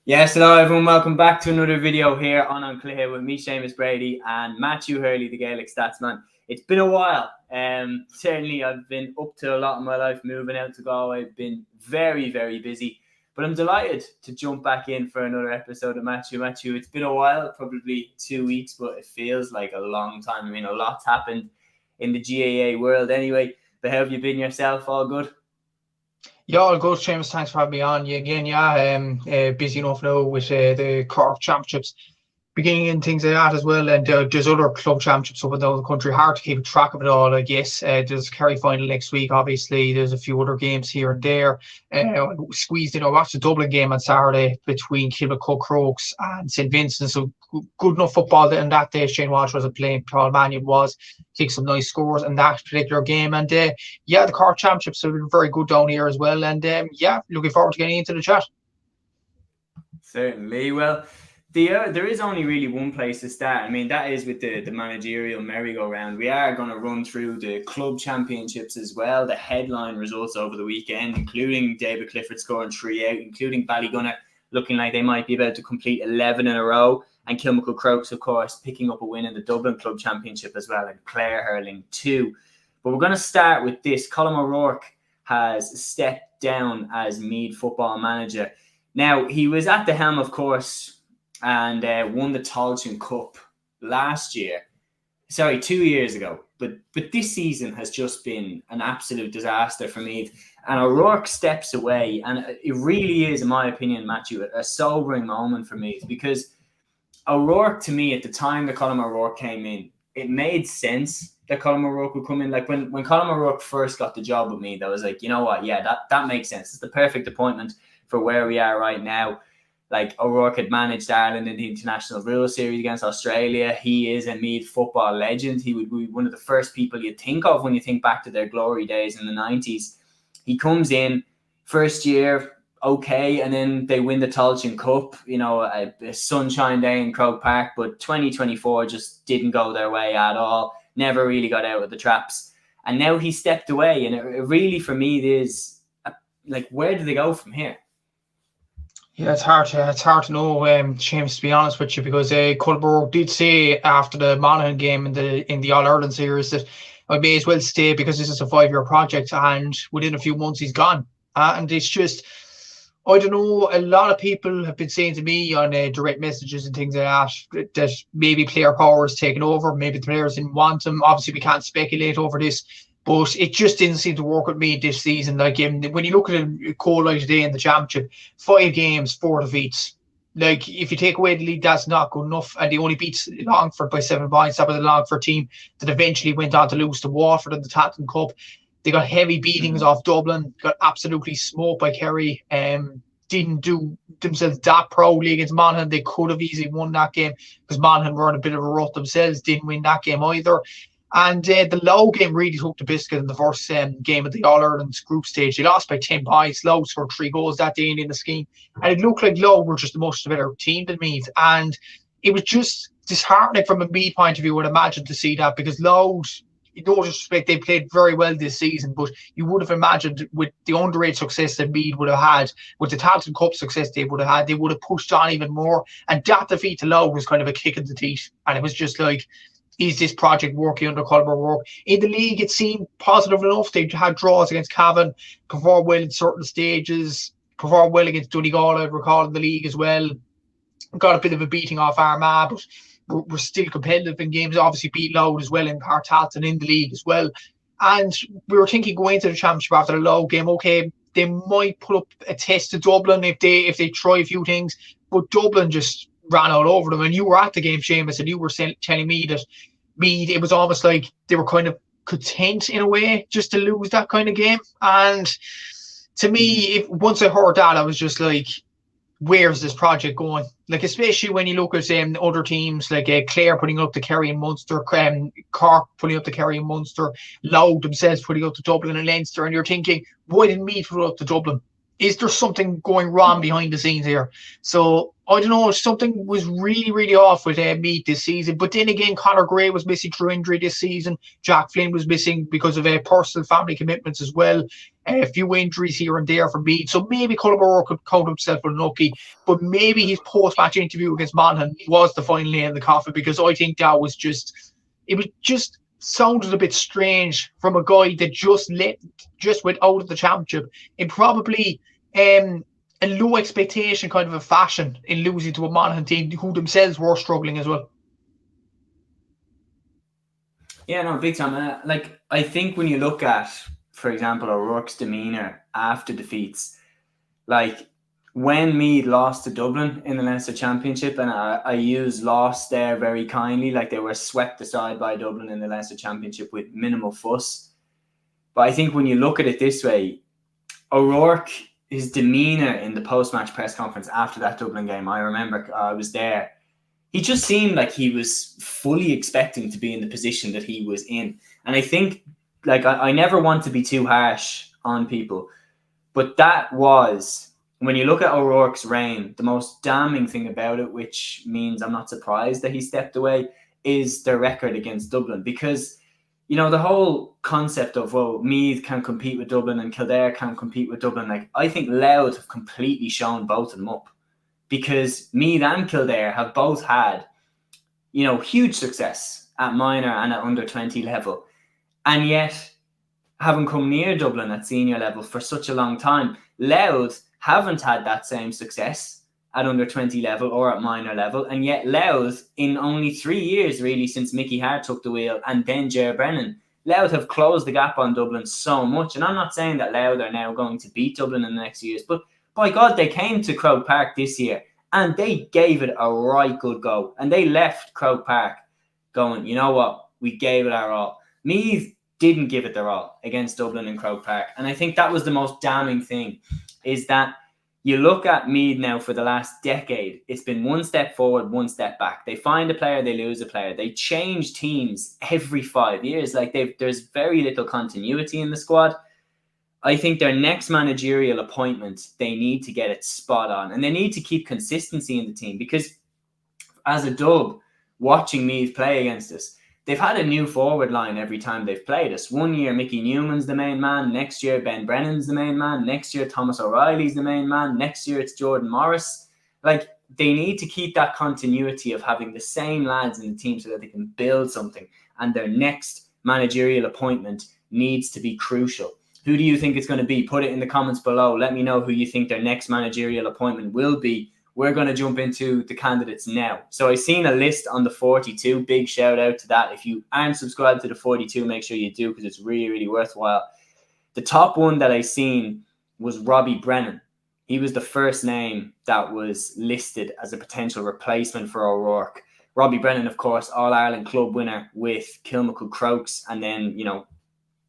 Yes, hello everyone, welcome back to another video here on Cluiche with me, Séamus, Brady and Matthew Hurley, the Gaelic Statsman. It's been a while. Certainly I've been up to a lot in my life, moving out to Galway. I've been very, very busy, but I'm delighted to jump back in for another episode of Matthew. Matthew, it's been a while, probably 2 weeks, but it feels like a long time. I mean, a lot's happened in the GAA world anyway. But how have you been yourself? All good? Yeah, all good, James. Thanks for having me on. Again, busy enough now with the Cork Championships beginning and things like that as well. And there's other club championships up and down the country. Hard to keep track of it all, I guess. There's a Kerry final next week, obviously. There's a few other games here and there. Squeezed in. I watched the Dublin game on Saturday between Kilmacud Crokes and St. Vincent. So good enough football in that day. Shane Walsh wasn't playing. Paul Mannion was. Kicked some nice scores in that particular game. And the Cork Championships have been very good down here as well. And looking forward to getting into the chat. Certainly. Well, there is only really one place to start. I mean, that is with the managerial merry-go-round. We are going to run through the club championships as well, the headline results over the weekend, including David Clifford scoring 3 out, including Ballygunner looking like they might be about to complete 11 in a row, and Kilmacud Crokes, of course, picking up a win in the Dublin Club Championship as well, and Clare hurling 2. But we're going to start with this. Colm O'Rourke has stepped down as Meath football manager. Now, he was at the helm, of course, and won the Tailteann Cup 2 years ago. But this season has just been an absolute disaster for Meath. And O'Rourke steps away, and it really is, in my opinion, Matthew, a sobering moment for Meath, because O'Rourke, to me, at the time that Colm O'Rourke came in, it made sense that Colm O'Rourke would come in. Like when Colm O'Rourke first got the job with Meath, I was like, you know what, yeah, that makes sense. It's the perfect appointment for where we are right now. Like, O'Rourke had managed Ireland in the International Rules Series against Australia. He is a Meath football legend. He would be one of the first people you'd think of when you think back to their glory days in the 90s. He comes in, first year, okay, and then they win the Tailteann Cup, a sunshine day in Croke Park, but 2024 just didn't go their way at all. Never really got out of the traps. And now he stepped away, and it really, for me, is where do they go from here? Yeah, it's hard to know, James, to be honest with you, because Colm O'Rourke did say after the Monaghan game in the All Ireland series that I may as well stay because this is a 5-year project, and within a few months he's gone. And it's just, I don't know, a lot of people have been saying to me on direct messages and things like that maybe player power is taking over, maybe the players didn't want him. Obviously, we can't speculate over this. But it just didn't seem to work with me this season. Like, when you look at a Colliche today in the championship, 5 games, 4 defeats. Like, if you take away the lead, that's not good enough. And they only beat Longford by 7 points. That was a Longford team that eventually went on to lose to Waterford in the Tailteann Cup. They got heavy beatings off Dublin, got absolutely smoked by Kerry. Didn't do themselves that proudly against Monaghan. They could have easily won that game because Monaghan were in a bit of a rut themselves. Didn't win that game either. And the Lowe game really took the biscuit in the first game of the All-Ireland group stage. They lost by 10 points. Lowe scored 3 goals that day in the scheme. And it looked like Lowe were just a much better team than Meath. And it was just disheartening from a Meath point of view, I would imagine, to see that, because Lowe, in no disrespect, they played very well this season, but you would have imagined with the underage success that Meath would have had, with the Tailteann Cup success they would have had, they would have pushed on even more. And that defeat to Lowe was kind of a kick in the teeth. And it was just like, is this project working under Colm O'Rourke? In the league, it seemed positive enough. They had draws against Cavan, performed well in certain stages, performed well against Donegal, I recall, in the league as well. Got a bit of a beating off Armagh, but we're still competitive in games. Obviously beat Loud as well in Cartalton in the league as well. And we were thinking going into the championship after the Loud game, okay, they might put up a test to Dublin if they try a few things, but Dublin just ran all over them. And you were at the game, Séamus, and you were telling me that Meath, it was almost like they were kind of content in a way just to lose that kind of game. And to me, once I heard that, I was just like, where's this project going? Like, especially when you look at other teams like Clare putting up the Kerry and Munster, Cork putting up the Kerry and Munster, Louth themselves putting up the Dublin and Leinster, and you're thinking, why didn't Meath put up the Dublin? is there something going wrong behind the scenes here? So I don't know. Something was really, really off with Meath this season. But then again, Conor Gray was missing through injury this season. Jack Flynn was missing because of personal family commitments as well. A few injuries here and there for Meath. So maybe Colm O'Rourke could count himself unlucky. But maybe his post-match interview against Monaghan was the final nail in the coffin, because I think that was just, it was just sounded a bit strange from a guy that just went out of the championship in probably a low expectation kind of a fashion, in losing to a Monaghan team who themselves were struggling as well. Yeah, no, big time. Like, I think when you look at, for example, O'Rourke's demeanour after defeats, like when Meath lost to Dublin in the Leinster Championship, and I use lost there very kindly, like they were swept aside by Dublin in the Leinster Championship with minimal fuss. But I think when you look at it this way, O'Rourke, his demeanour in the post-match press conference after that Dublin game, I remember I was there, he just seemed like he was fully expecting to be in the position that he was in. And I think, like, I never want to be too harsh on people, but that was, when you look at O'Rourke's reign, the most damning thing about it, which means I'm not surprised that he stepped away, is their record against Dublin. Because, you know, the whole concept of, well, Meath can compete with Dublin and Kildare can compete with Dublin, like, I think Louth have completely shown both of them up. Because Meath and Kildare have both had, you know, huge success at minor and at under 20 level. And yet, haven't come near Dublin at senior level for such a long time. Louth haven't had that same success at under 20 level or at minor level. And yet Louth, in only 3 years really since Mickey Hart took the wheel and then Ger Brennan, Louth have closed the gap on Dublin so much. And I'm not saying that Louth are now going to beat Dublin in the next years, but by God, they came to Croke Park this year and they gave it a right good go. And they left Croke Park going, you know what, we gave it our all. Meath didn't give it their all against Dublin and Croke Park. And I think that was the most damning thing, is that you look at Meath now for the last decade, it's been one step forward, one step back. They find a player, they lose a player. They change teams every 5 years. Like, there's very little continuity in the squad. I think their next managerial appointment, they need to get it spot on. And they need to keep consistency in the team, because as a dub, watching Meath play against us, they've had a new forward line every time they've played us. 1 year, Mickey Newman's the main man. Next year, Ben Brennan's the main man. Next year, Thomas O'Reilly's the main man. Next year, it's Jordan Morris. Like, they need to keep that continuity of having the same lads in the team so that they can build something. And their next managerial appointment needs to be crucial. Who do you think it's going to be? Put it in the comments below. Let me know who you think their next managerial appointment will be. We're going to jump into the candidates now. So I've seen a list on the 42. Big shout out to that. If you aren't subscribed to the 42, make sure you do, because it's really, really worthwhile. The top one that I seen was Robbie Brennan. He was the first name that was listed as a potential replacement for O'Rourke. Robbie Brennan, of course, All-Ireland club winner with Kilmacud Crokes. And then, you know,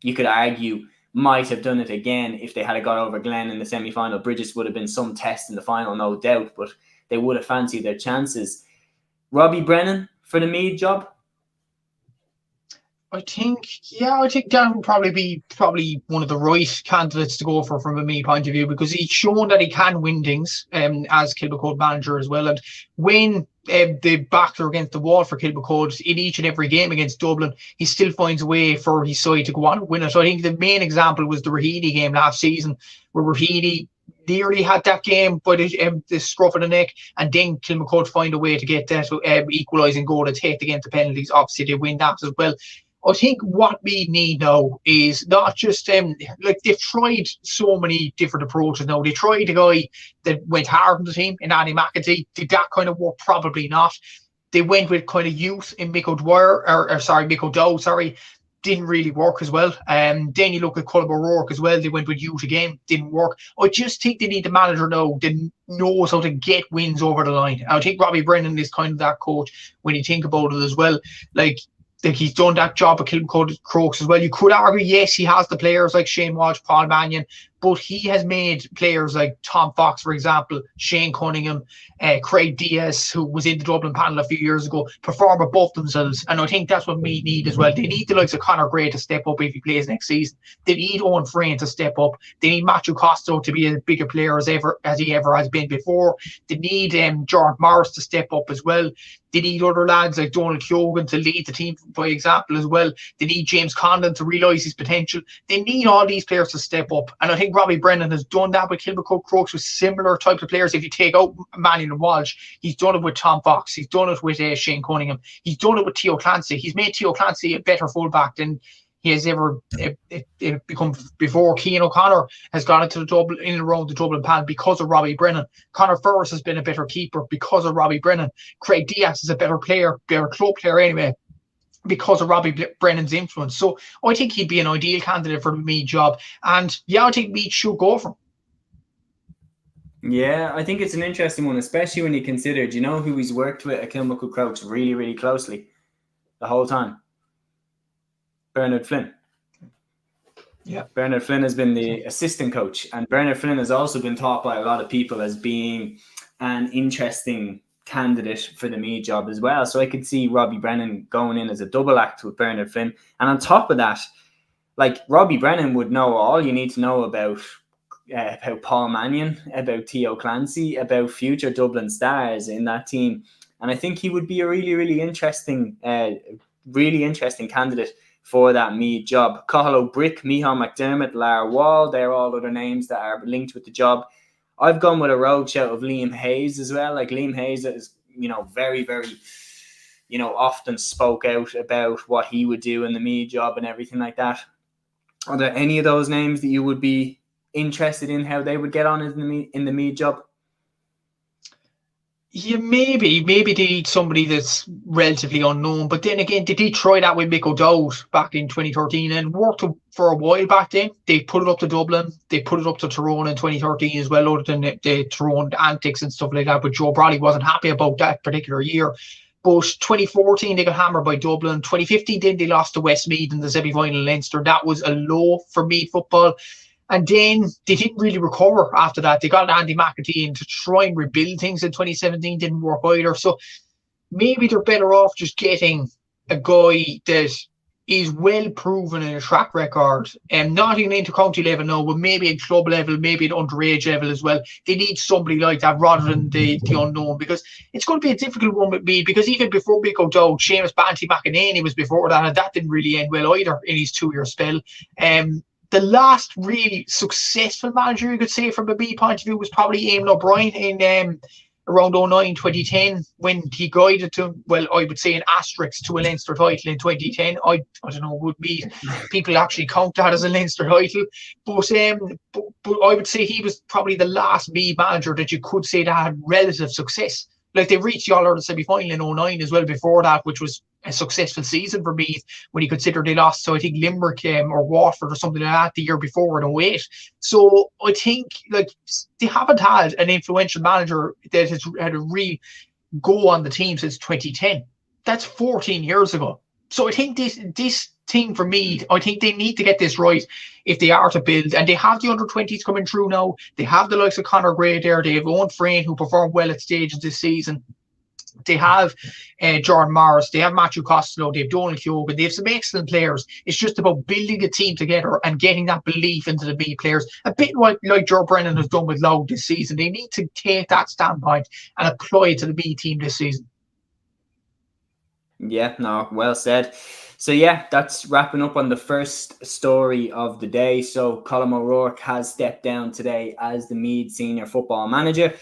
you could argue might have done it again if they had got over Glen in the semi-final. Bridges would have been some test in the final, no doubt, but they would have fancied their chances. Robbie Brennan for the Meath job? I think that would probably be one of the right candidates to go for from a Meath point of view, because he's shown that he can win things as Kilmacud manager as well. And when the backs are against the wall for Kilmacud in each and every game against Dublin, he still finds a way for his side to go on and win it. So I think the main example was the Raheny game last season, where Raheny nearly had that game by the scruff of the neck, and then Kilmacud find a way to get that equalising goal to take against the penalties. Obviously, they win that as well. I think what we need now is not just like, they've tried so many different approaches now. They tried a guy that went hard on the team in Andy McEntee. Did that kind of work? Probably not. They went with kind of youth in Mick O'Dowd, didn't really work as well. Then you look at Colm O'Rourke as well. They went with youth again, didn't work. I just think they need a manager now that knows how to get wins over the line. I think Robbie Brennan is kind of that coach when you think about it as well. Like he's done that job at Kilmacud Crokes as well. You could argue, yes, he has the players like Shane Walsh, Paul Mannion, but he has made players like Tom Fox, for example, Shane Cunningham, Craig Diaz, who was in the Dublin panel a few years ago, perform above themselves. And I think that's what we need as well. They need the likes of Conor Gray to step up if he plays next season. They need Owen Frayne to step up. They need Matthew Costello to be a bigger player as he ever has been before. They need Jordan Morris to step up as well. They need other lads like Donald Keoghan to lead the team by example as well. They need James Condon to realise his potential. They need all these players to step up. And I think Robbie Brennan has done that with Kilmacud Crooks, with similar types of players. If you take out Mannion and Walsh, he's done it with Tom Fox. He's done it with Shane Cunningham. He's done it with Theo Clancy. He's made Theo Clancy a better fullback than he has ever become before. Cian O'Connor has gone into the Dublin, in and around the Dublin panel because of Robbie Brennan. Conor Ferris has been a better keeper because of Robbie Brennan. Craig Diaz is a better player, better club player anyway, because of Robbie Brennan's influence. So I think he'd be an ideal candidate for the Meath job. And yeah, I think Meath should go for him. Yeah, I think it's an interesting one, especially when you consider, do you know who he's worked with at Kilmacud Crokes really, really closely the whole time? Bernard Flynn. Yeah. Bernard Flynn has been the assistant coach, and Bernard Flynn has also been thought by a lot of people as being an interesting candidate for the Meath job as well. So I could see Robbie Brennan going in as a double act with Bernard Flynn. And on top of that, like, Robbie Brennan would know all you need to know about Paul Mannion, about Theo Clancy, about future Dublin stars in that team. And I think he would be a really, really interesting candidate for that Meath job. Cathal O'Brick, Micheál McDermott, Lara Wall, they're all other names that are linked with the job. I've gone with a rogue shout of Liam Hayes as well. Like, Liam Hayes is, very, very, often spoke out about what he would do in the Meath job and everything like that. Are there any of those names that you would be interested in how they would get on in the Meath job? Yeah, maybe they need somebody that's relatively unknown. But then again, they did try that with Mick O'Dowd back in 2013 and worked for a while back then. They put it up to Dublin. They put it up to Tyrone in 2013 as well, other than the Tyrone antics and stuff like that. But Joe Bradley wasn't happy about that particular year. But 2014, they got hammered by Dublin. 2015, then they lost to Westmeath in the semi-final in Leinster. That was a low for Meath football. And then they didn't really recover after that. They got Andy McEntee in to try and rebuild things in 2017. Didn't work either. So maybe they're better off just getting a guy that is well proven in a track record. And not in inter-county level, no, but maybe at club level, maybe at underage level as well. They need somebody like that rather than the unknown, because it's going to be a difficult one with me, because even before Mick O'Dowd, Séamus Banty McEnany was before that, and that didn't really end well either in his 2-year spell. The last really successful manager, you could say, from a B point of view, was probably Eamon O'Brien in around 2009, 2010, when he guided to, well, I would say an asterisk to a Leinster title in 2010. I don't know, would be people actually count that as a Leinster title, but I would say he was probably the last B manager that you could say that had relative success. Like, they reached the All-Ireland semi-final in 2009 as well before that, which was a successful season for Meath when you consider they lost, so I think Limerick or Waterford or something like that the year before in 2008. So I think, like, they haven't had an influential manager that has had a real go on the team since 2010. That's 14 years ago. So I think this thing for Meath, I think they need to get this right if they are to build. And they have the under-20s coming through now. They have the likes of Conor Gray there. They have Owen Frayne, who performed well at stages this season. They have Jordan Morris. They have Matthew Costello. They have Donald Keoghan. They have some excellent players. It's just about building a team together and getting that belief into the Meath players. A bit like Joe Brennan has done with Louth this season. They need to take that standpoint and apply it to the Meath team this season. Yeah, no, well said. So yeah, that's wrapping up on the first story of the day. So Colm O'Rourke has stepped down today as the Meath senior football manager.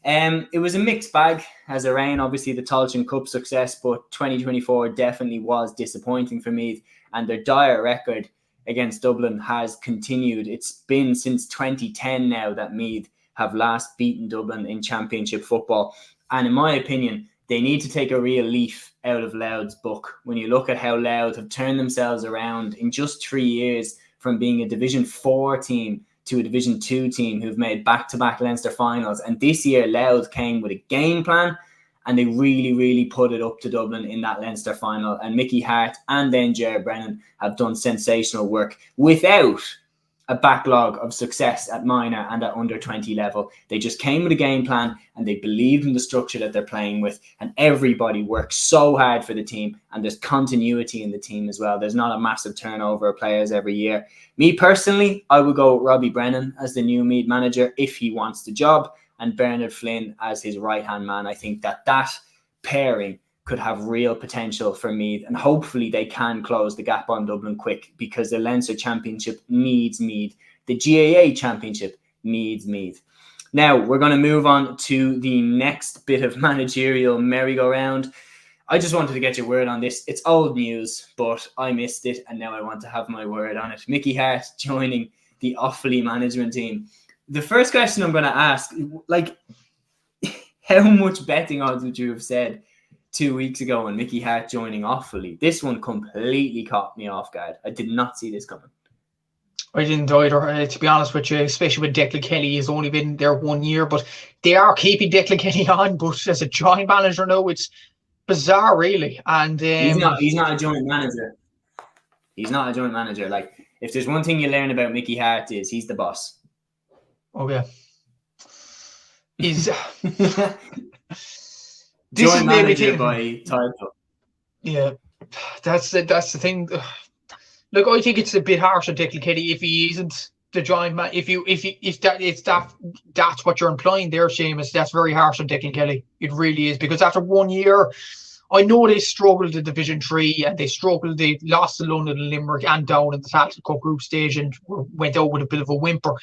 It was a mixed bag as a reign, obviously the Tailteann Cup success, but 2024 definitely was disappointing for Meath, and their dire record against Dublin has continued. It's been since 2010 now that Meath have last beaten Dublin in championship football. And in my opinion, they need to take a real leaf out of Louth's book. When you look at how Louth have turned themselves around in just 3 years from being a Division 4 team to a Division 2 team who've made back-to-back Leinster finals. And this year, Louth came with a game plan and they really, really put it up to Dublin in that Leinster final. And Mickey Hart and then Jared Brennan have done sensational work without a backlog of success at minor and at under 20 level. They just came with a game plan and they believed in the structure that they're playing with, and everybody works so hard for the team, and there's continuity in the team as well. There's not a massive turnover of players every year. Me personally, I would go with Robbie Brennan as the new Meath manager if he wants the job, and Bernard Flynn as his right-hand man. I think that pairing could have real potential for Meath, and hopefully they can close the gap on Dublin quick, because the Leinster Championship needs Meath. The GAA Championship needs Meath. Now, we're going to move on to the next bit of managerial merry-go-round. I just wanted to get your word on this. It's old news, but I missed it, and now I want to have my word on it. Mickey Hart joining the Offaly management team. The first question I'm going to ask, like, how much betting odds would you have said 2 weeks ago when Mickey Hart joining Offaly? This one completely caught me off guard. I did not see this coming. I didn't either, to be honest with you, especially with Declan Kelly. He's only been there 1 year, but they are keeping Declan Kelly on. But as a joint manager now, it's bizarre, really. And he's not a joint manager. He's not a joint manager. Like, if there's one thing you learn about Mickey Hart, is he's the boss. Oh yeah. He's joint manager by title. Yeah, that's the thing. Look, I think it's a bit harsh on Declan Kelly if he isn't the joint man. If that's what you're implying there, Séamus, that's very harsh on Declan Kelly. It really is, because after 1 year, I know they struggled in Division 3 and they lost to London and Limerick and down in the Tackle Cup group stage and went out with a bit of a whimper.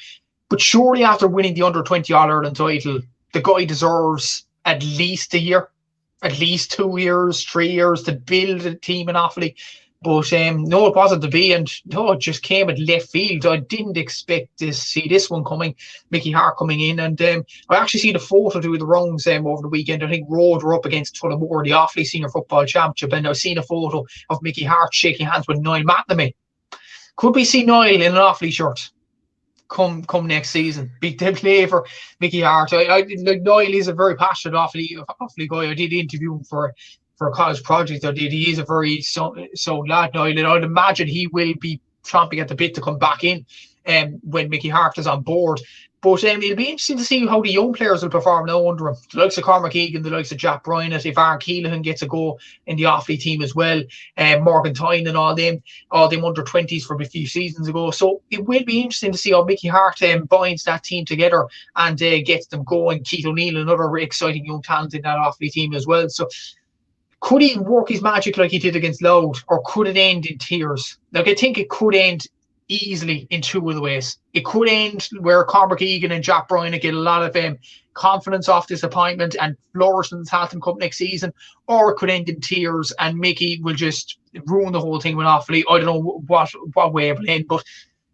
But surely after winning the under-20 All-Ireland title, the guy deserves at least a year, at least 2 years, 3 years to build a team in Offaly. But no, it wasn't to be, and no, it just came at left field. I didn't expect to see this one coming, Mickey Hart coming in, and I actually seen the photo do the rounds over the weekend. I think Road were up against Tullamore, the Offaly Senior Football Championship, and I've seen a photo of Mickey Hart shaking hands with Niall McNamee. Could we see Niall in an Offaly shirt come next season? Big play for Mickey Hart. Like, Niall is a very passionate Offaly guy. I did interview him for a college project I did. He is a very so lad, Niall, and I'd imagine he will be chomping at the bit to come back in when Mickey Hart is on board. But it'll be interesting to see how the young players will perform now under him. The likes of Cormac Egan, the likes of Jack Bryant, if Aaron Keelan gets a go in the Offaly team as well, Morgan Tyne and all them under 20s from a few seasons ago. So it will be interesting to see how Mickey Hart binds that team together and gets them going. Keith O'Neill, another exciting young talent in that Offaly team as well. So could he work his magic like he did against Louth, or could it end in tears? Like, I think it could end easily in two of the ways. It could end where Cormac Egan and Jack Bryant get a lot of confidence off disappointment and flourish in the Tailteann Cup next season, or it could end in tears and Mickey will just ruin the whole thing with Offaly. I don't know what way it will end, but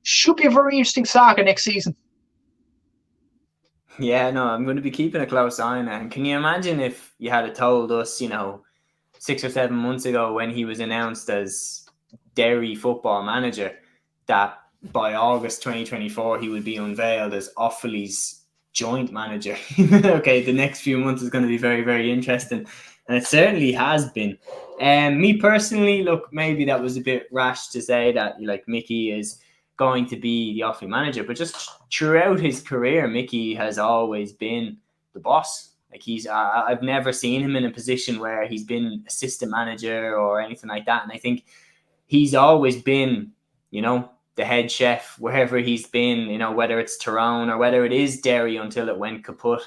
should be a very interesting saga next season. Yeah, no, I'm going to be keeping a close eye on it. And can you imagine if you had told us, 6 or 7 months ago when he was announced as Derry football manager, that by August 2024 he would be unveiled as Offaly's joint manager? Okay, the next few months is going to be very, very interesting, and it certainly has been. Me personally, look, maybe that was a bit rash to say that Mickey is going to be the Offaly manager, but just throughout his career, Mickey has always been the boss. Like, I've never seen him in a position where he's been assistant manager or anything like that. And I think he's always been, the head chef wherever he's been, whether it's Tyrone or whether it is Derry until it went kaput.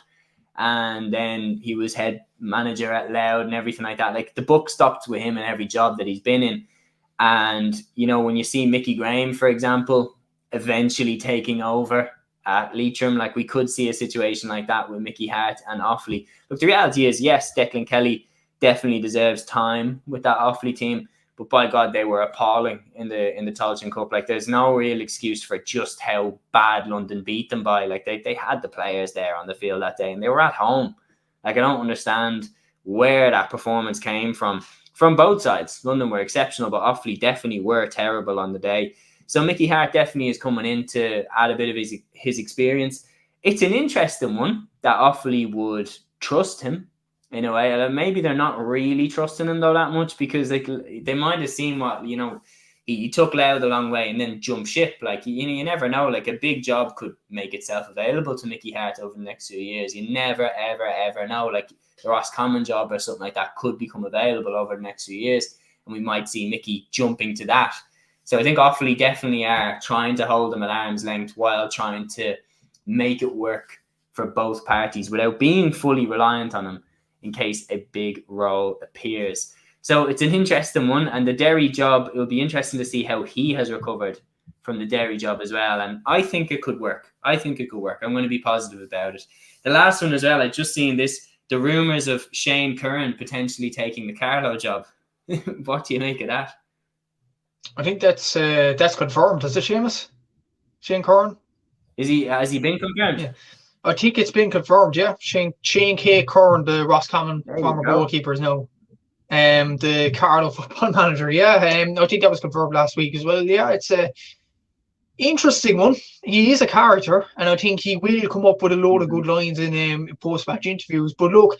And then he was head manager at Louth and everything like that. Like, the buck stopped with him in every job that he's been in. And, when you see Mickey Graham, for example, eventually taking over at Leitrim, we could see a situation like that with Mickey Hart and Offaly. Look, the reality is, yes, Declan Kelly definitely deserves time with that Offaly team, but by God, they were appalling in the Tailteann Cup. There's no real excuse for just how bad London beat them by. They had the players there on the field that day, and they were at home. I don't understand where that performance came from both sides. London were exceptional, but Offaly definitely were terrible on the day. So Mickey Hart definitely is coming in to add a bit of his experience. It's an interesting one that Offaly would trust him in a way. Maybe they're not really trusting him though that much, because they might have seen what he took Louth a long way and then jumped ship. Like, you never know. Like, a big job could make itself available to Mickey Harte over the next few years. You never, ever, ever know. Like, the Roscommon job or something like that could become available over the next few years, and we might see Mickey jumping to that. So I think Offaly definitely are trying to hold him at arm's length while trying to make it work for both parties without being fully reliant on him in case a big role appears. So it's an interesting one. And the Derry job, it will be interesting to see how he has recovered from the Derry job as well. And I think it could work. I'm going to be positive about it. The last one as well, I just seen this, the rumours of Shane Curran potentially taking the Carlow job. What do you make of that? I think that's confirmed. Is it Séamus? Shane Curran? Has he been confirmed? Yeah. I think it's been confirmed, yeah. Shane K. Curran, the Roscommon former goalkeeper, is now the Carlow football manager. Yeah, I think that was confirmed last week as well. Yeah, it's a interesting one. He is a character, and I think he will come up with a load of good lines in post-match interviews. But look,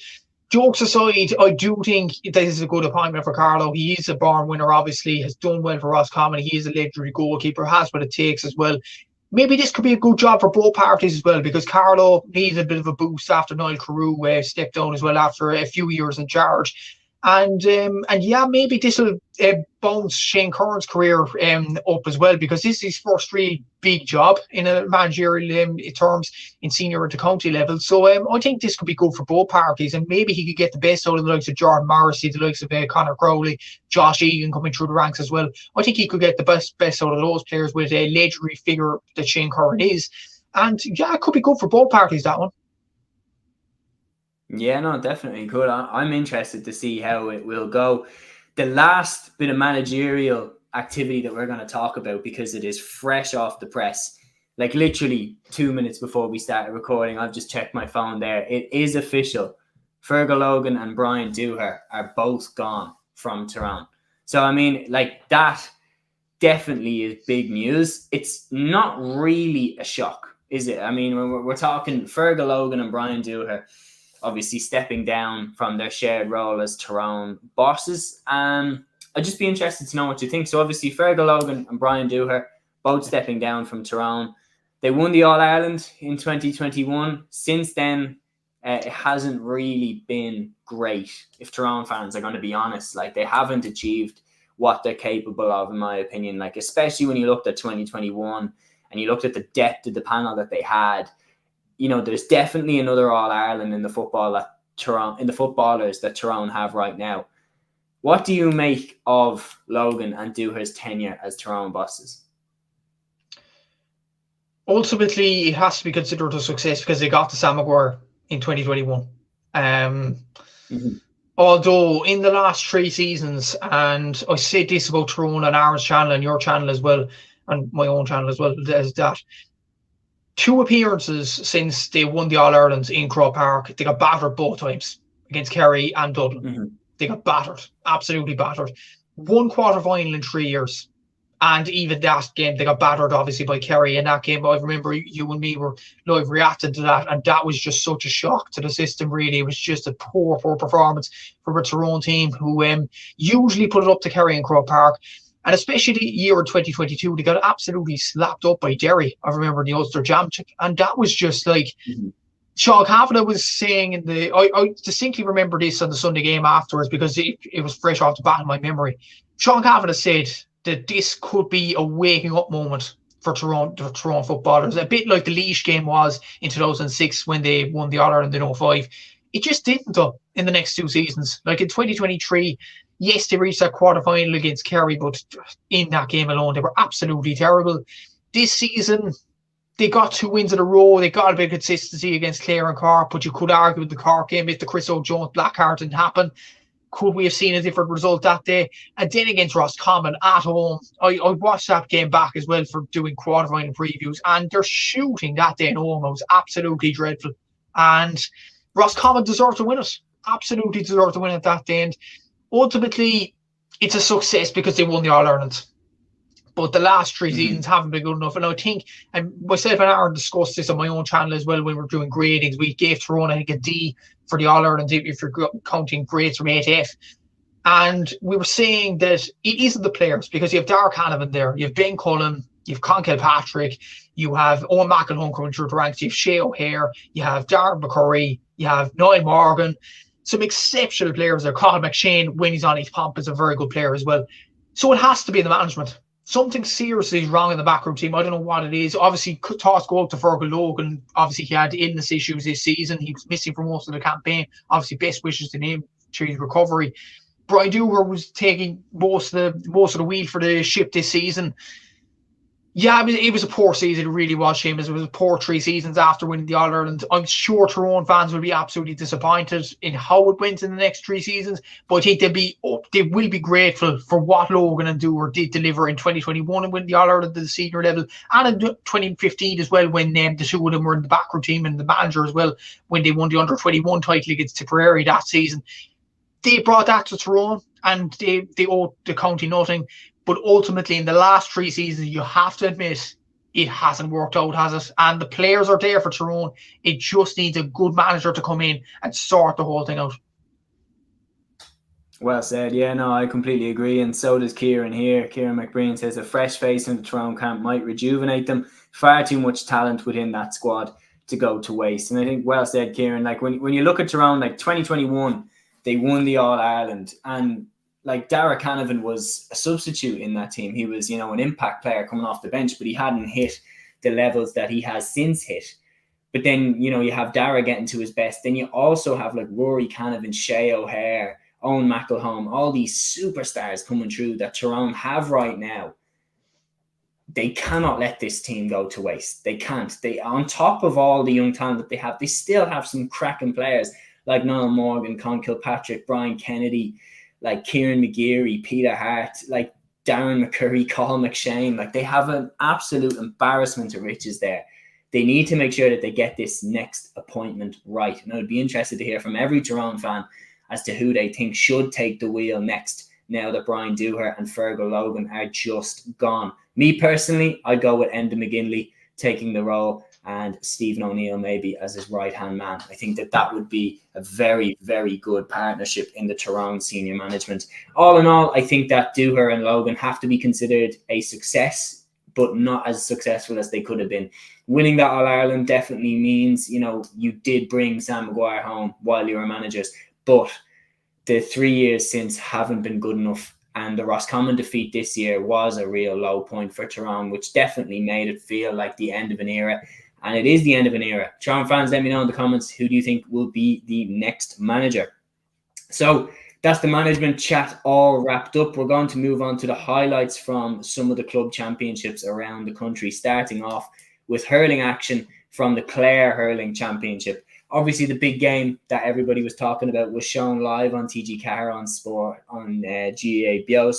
jokes aside, I do think this is a good appointment for Carlow. He is a born winner, obviously, has done well for Roscommon. He is a legendary goalkeeper, has what it takes as well. Maybe this could be a good job for both parties as well, because Carlow needs a bit of a boost after Niall Carew stepped down as well after a few years in charge. And yeah, maybe this will bounce Shane Curran's career up as well, because this is his first really big job in a managerial terms in senior and county level. So I think this could be good for both parties, and maybe he could get the best out of the likes of Jordan Morrissey, the likes of Conor Crowley, Josh Egan coming through the ranks as well. I think he could get the best out of those players with a legendary figure that Shane Curran is. And yeah, it could be good for both parties, that one. Yeah, no, definitely could. I'm interested to see how it will go. The last bit of managerial activity that we're going to talk about, because it is fresh off the press, like literally 2 minutes before we started recording, I've just checked my phone there. It is official. Fergal Logan and Brian Dooher are both gone from Tyrone. So, I mean, like, that definitely is big news. It's not really a shock, is it? I mean, we're talking Fergal Logan and Brian Dooher obviously stepping down from their shared role as Tyrone bosses. I'd just be interested to know what you think. So obviously Fergal Logan and Brian Dooher both stepping down from Tyrone. They won the All-Ireland in 2021. Since then, it hasn't really been great, if Tyrone fans are going to be honest. Like, they haven't achieved what they're capable of, in my opinion. Like, especially when you looked at 2021 and you looked at the depth of the panel that they had. You know, there's definitely another All-Ireland in the football that Tyrone, in the footballers that Tyrone have right now. What do you make of Logan and Dooher's tenure as Tyrone bosses? Ultimately, it has to be considered a success because they got to Sam Maguire in 2021. Although in the last 3 seasons, and I said this about Tyrone on Aaron's channel and your channel as well, and my own channel as well, is that 2 appearances since they won the All-Ireland in Croke Park, they got battered both times against Kerry and Dublin. They got battered, absolutely battered. 1 quarter-final in 3 years. And even that game, they got battered, obviously, by Kerry in that game. But I remember you and me were live reacting to that, and that was just such a shock to the system, really. It was just a poor performance from a Tyrone team who usually put it up to Kerry in Croke Park. And especially the year in 2022, they got absolutely slapped up by Derry. I remember the Ulster Championship. And that was just like, Sean Kavanagh was saying I distinctly remember this on the Sunday game afterwards, because it was fresh off the bat in my memory. Sean Kavanagh said that this could be a waking up moment for Tyrone footballers, a bit like the Laois game was in 2006 when they won the All-Ireland in 2005. It just didn't, though, in the next 2 seasons. Like in 2023, yes, they reached that quarter-final against Kerry, but in that game alone, they were absolutely terrible. This season, they got 2 wins in a row. They got a bit of consistency against Clare and Cork, but you could argue with the Cork game, if the Chris O'Jones black card didn't happen, could we have seen a different result that day? And then against Roscommon at home, I watched that game back as well for doing quarter-final previews, and their shooting that day in home was absolutely dreadful. And Roscommon deserved to win it. Absolutely deserved to win it that day. And ultimately, it's a success because they won the All-Ireland. But the last 3 seasons haven't been good enough. And I think, and myself and Aaron discussed this on my own channel as well when we were doing gradings. We gave Tyrone, I think, a D for the All-Ireland if you're counting grades from A to F. And we were saying that it isn't the players, because you have Darragh Canavan there, you have Ben Cullen, you have Con Kilpatrick, you have Owen McElhone coming through the ranks, you have Shea O'Hare, you have Darren McCurry, you have Niall Morgan, some exceptional players there. Colin McShane, when he's on his pomp, is a very good player as well. So it has to be the management. Something seriously is wrong in the backroom team. I don't know what it is. Obviously, thoughts go out to Fergal Logan. Obviously, he had illness issues this season. He was missing for most of the campaign. Obviously, best wishes to him to his recovery. Brian Dooher was taking most of the wheel for the ship this season. Yeah, it was a poor season. It really was, Seamus. It was a poor 3 seasons after winning the All-Ireland. I'm sure Tyrone fans will be absolutely disappointed in how it went in the next 3 seasons, but I think they will be grateful for what Logan and Dooher did deliver in 2021 and win the All-Ireland at the senior level, and in 2015 as well, when the two of them were in the backroom team and the manager as well, when they won the under-21 title against Tipperary that season. They brought that to Tyrone, and they owed the county nothing. But ultimately, in the last 3 seasons, you have to admit it hasn't worked out, has it? And the players are there for Tyrone. It just needs a good manager to come in and sort the whole thing out. Well said. Yeah, no, I completely agree. And so does Kieran here. Kieran McBreen says a fresh face in the Tyrone camp might rejuvenate them. Far too much talent within that squad to go to waste. And I think, well said, Kieran, like when you look at Tyrone, like 2021, they won the All-Ireland, and like Darragh Canavan was a substitute in that team. He was, an impact player coming off the bench, but he hadn't hit the levels that he has since hit. But then, you have Darragh getting to his best. Then you also have like Rory Canavan, Shea O'Hare, Owen McElhone, all these superstars coming through that Tyrone have right now. They cannot let this team go to waste. They can't. They, on top of all the young talent that they have, they still have some cracking players like Niall Morgan, Con Kilpatrick, Brian Kennedy, like Kieran McGeary, Peter Hart, like Darren McCurry, Colin McShane. Like, they have an absolute embarrassment of riches there. They need to make sure that they get this next appointment right. And I would be interested to hear from every Tyrone fan as to who they think should take the wheel next, now that Brian Dooher and Fergal Logan are just gone. Me personally, I'd go with Enda McGinley taking the role, and Stephen O'Neill maybe as his right-hand man. I think that would be a very, very good partnership in the Tyrone senior management. All in all, I think that Dooher and Logan have to be considered a success, but not as successful as they could have been. Winning that All-Ireland definitely means, you did bring Sam Maguire home while you were managers, but the 3 years since haven't been good enough. And the Roscommon defeat this year was a real low point for Tyrone, which definitely made it feel like the end of an era. And it is the end of an era. Tyrone fans, let me know in the comments, who do you think will be the next manager? So that's the management chat all wrapped up. We're going to move on to the highlights from some of the club championships around the country, starting off with hurling action from the Clare Hurling Championship. Obviously, the big game that everybody was talking about was shown live on TG Car on Sport, on GAA Bio,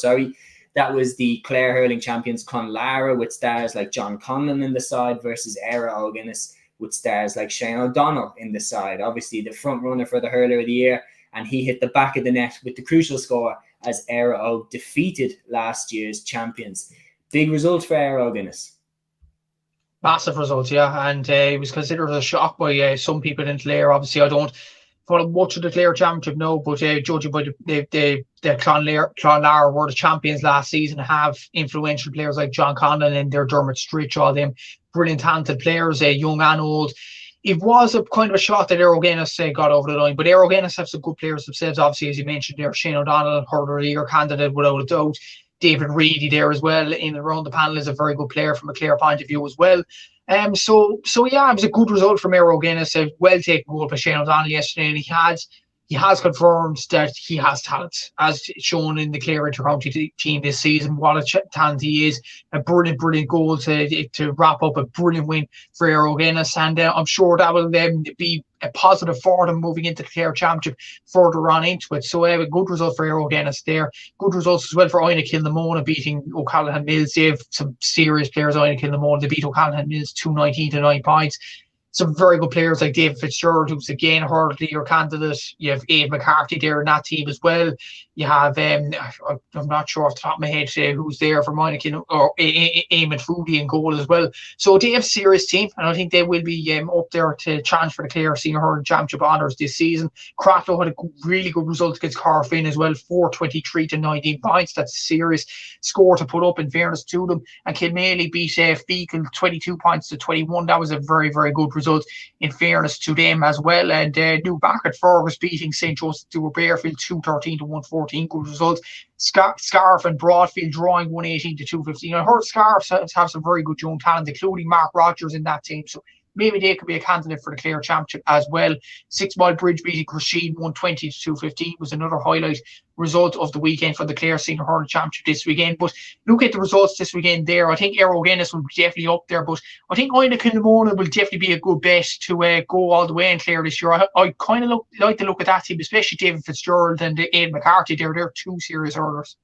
That was the Clare Hurling champions Clonlara, with stars like John Conlon in the side, versus Éire Óg Guinness with stars like Shane O'Donnell in the side. Obviously, the front runner for the hurler of the year, and he hit the back of the net with the crucial score as Éire Óg defeated last year's champions. Big result for Éire Óg Guinness. Massive results, yeah, and it was considered a shock by some people in Clare. Obviously, I don't follow much of the Clare Championship now, but judging by the Clonlara were the champions last season, have influential players like John Conlon and their Dermot Stritch, all them brilliant talented players, young and old. It was a kind of a shot that Éire Óg Guinness got over the line, but Éire Óg Guinness have some good players themselves. Obviously, as you mentioned there, Shane O'Donnell, hurler of the year candidate without a doubt. David Reedy there as well in and around the panel is a very good player from a Clare point of view as well. So yeah, it was a good result from Éire Óg Guinness. A well taken goal by Shane O'Donnell yesterday, and he has confirmed that he has talent, as shown in the Clare Intercounty team this season. What a talent he is! A brilliant goal to wrap up a brilliant win for Éire Óg Guinness, and I'm sure that will be a positive for them moving into the Clare Championship further on into it. So a good result for Éire Óg Guinness there. Good results as well for Oina Kilnamona beating O'Callaghan Mills. They have some serious players. Oina Kilnamona, they beat O'Callaghan Mills 219 to 9 points. some very good players like David Fitzgerald, who's again hardly your candidate. You have Abe McCarthy there in that team as well. You have, I'm not sure off the top of my head who's there for Monacan, or Eamon Foodie in goal as well. So they have a serious team, and I think they will be up there to challenge for the Clare Senior Hurling Championship honours this season. Cratloe had a really good result against Carfin as well, 423 to 19 points. That's a serious score to put up, in fairness to them. And Kilmaley beat Fecal 22 points to 21. That was a very, very good result, in fairness to them as well. And Newmarket Fergus beating St. Joseph Stewart Bearfield 213 to 114. Good results. Scarf and Broadfield drawing 118 to 215. I heard Scarf have some very good young talent, including Mark Rogers in that team. So maybe they could be a candidate for the Clare Championship as well. 6 Mile Bridge beating Crasheen 120 to 215 was another highlight result of the weekend for the Clare Senior Hurling Championship this weekend. But look at the results this weekend there. I think Aero Guinness will be definitely up there, but I think Ina Kilmona will definitely be a good bet to go all the way in Clare this year. I kind of like to look at that team, especially David Fitzgerald and Aidan McCarthy. They're two serious hurlers.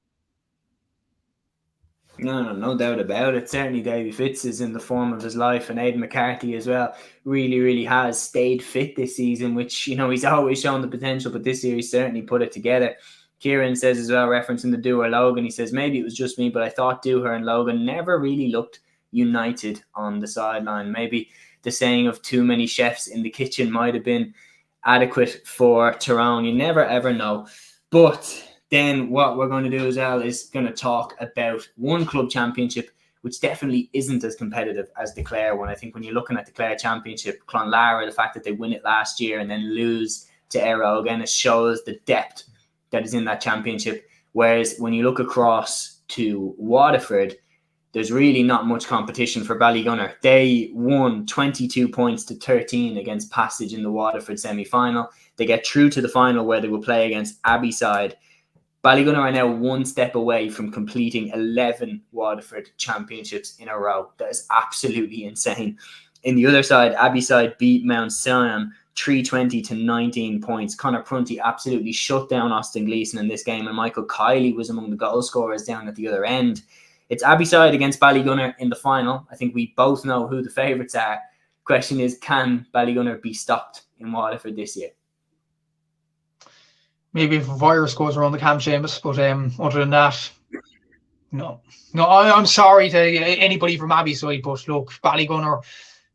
No doubt about it. Certainly Davy Fitz is in the form of his life, and Aidan McCarthy as well really has stayed fit this season, which, you know, he's always shown the potential, but this year he's certainly put it together. Kieran says as well, referencing the Dooher Logan, he says, maybe it was just me, but I thought Dooher and Logan never really looked united on the sideline. Maybe the saying of too many chefs in the kitchen might have been adequate for Tyrone. You never ever know. But then what we're going to do as well is going to talk about one club championship, which definitely isn't as competitive as the Clare one. I think when you're looking at the Clare Championship, Clonlara, the fact that they win it last year and then lose to Aero, again, it shows the depth that is in that championship. Whereas when you look across to Waterford, there's really not much competition for Ballygunner. They won 22 points to 13 against Passage in the Waterford semi-final. They get through to the final where they will play against Abbeyside. Ballygunner are now one step away from completing 11 Waterford championships in a row. That is absolutely insane. In the other side, Abbeyside beat Mount Sion 320 to 19 points. Conor Prunty absolutely shut down Austin Gleeson in this game, and Michael Kiley was among the goal scorers down at the other end. It's Abbeyside against Ballygunner in the final. I think we both know who the favourites are. Question is, can Ballygunner be stopped in Waterford this year? Maybe if a virus goes around the camp, Séamus, but other than that, no. I'm sorry to anybody from Abbeyside, but look, Ballygunner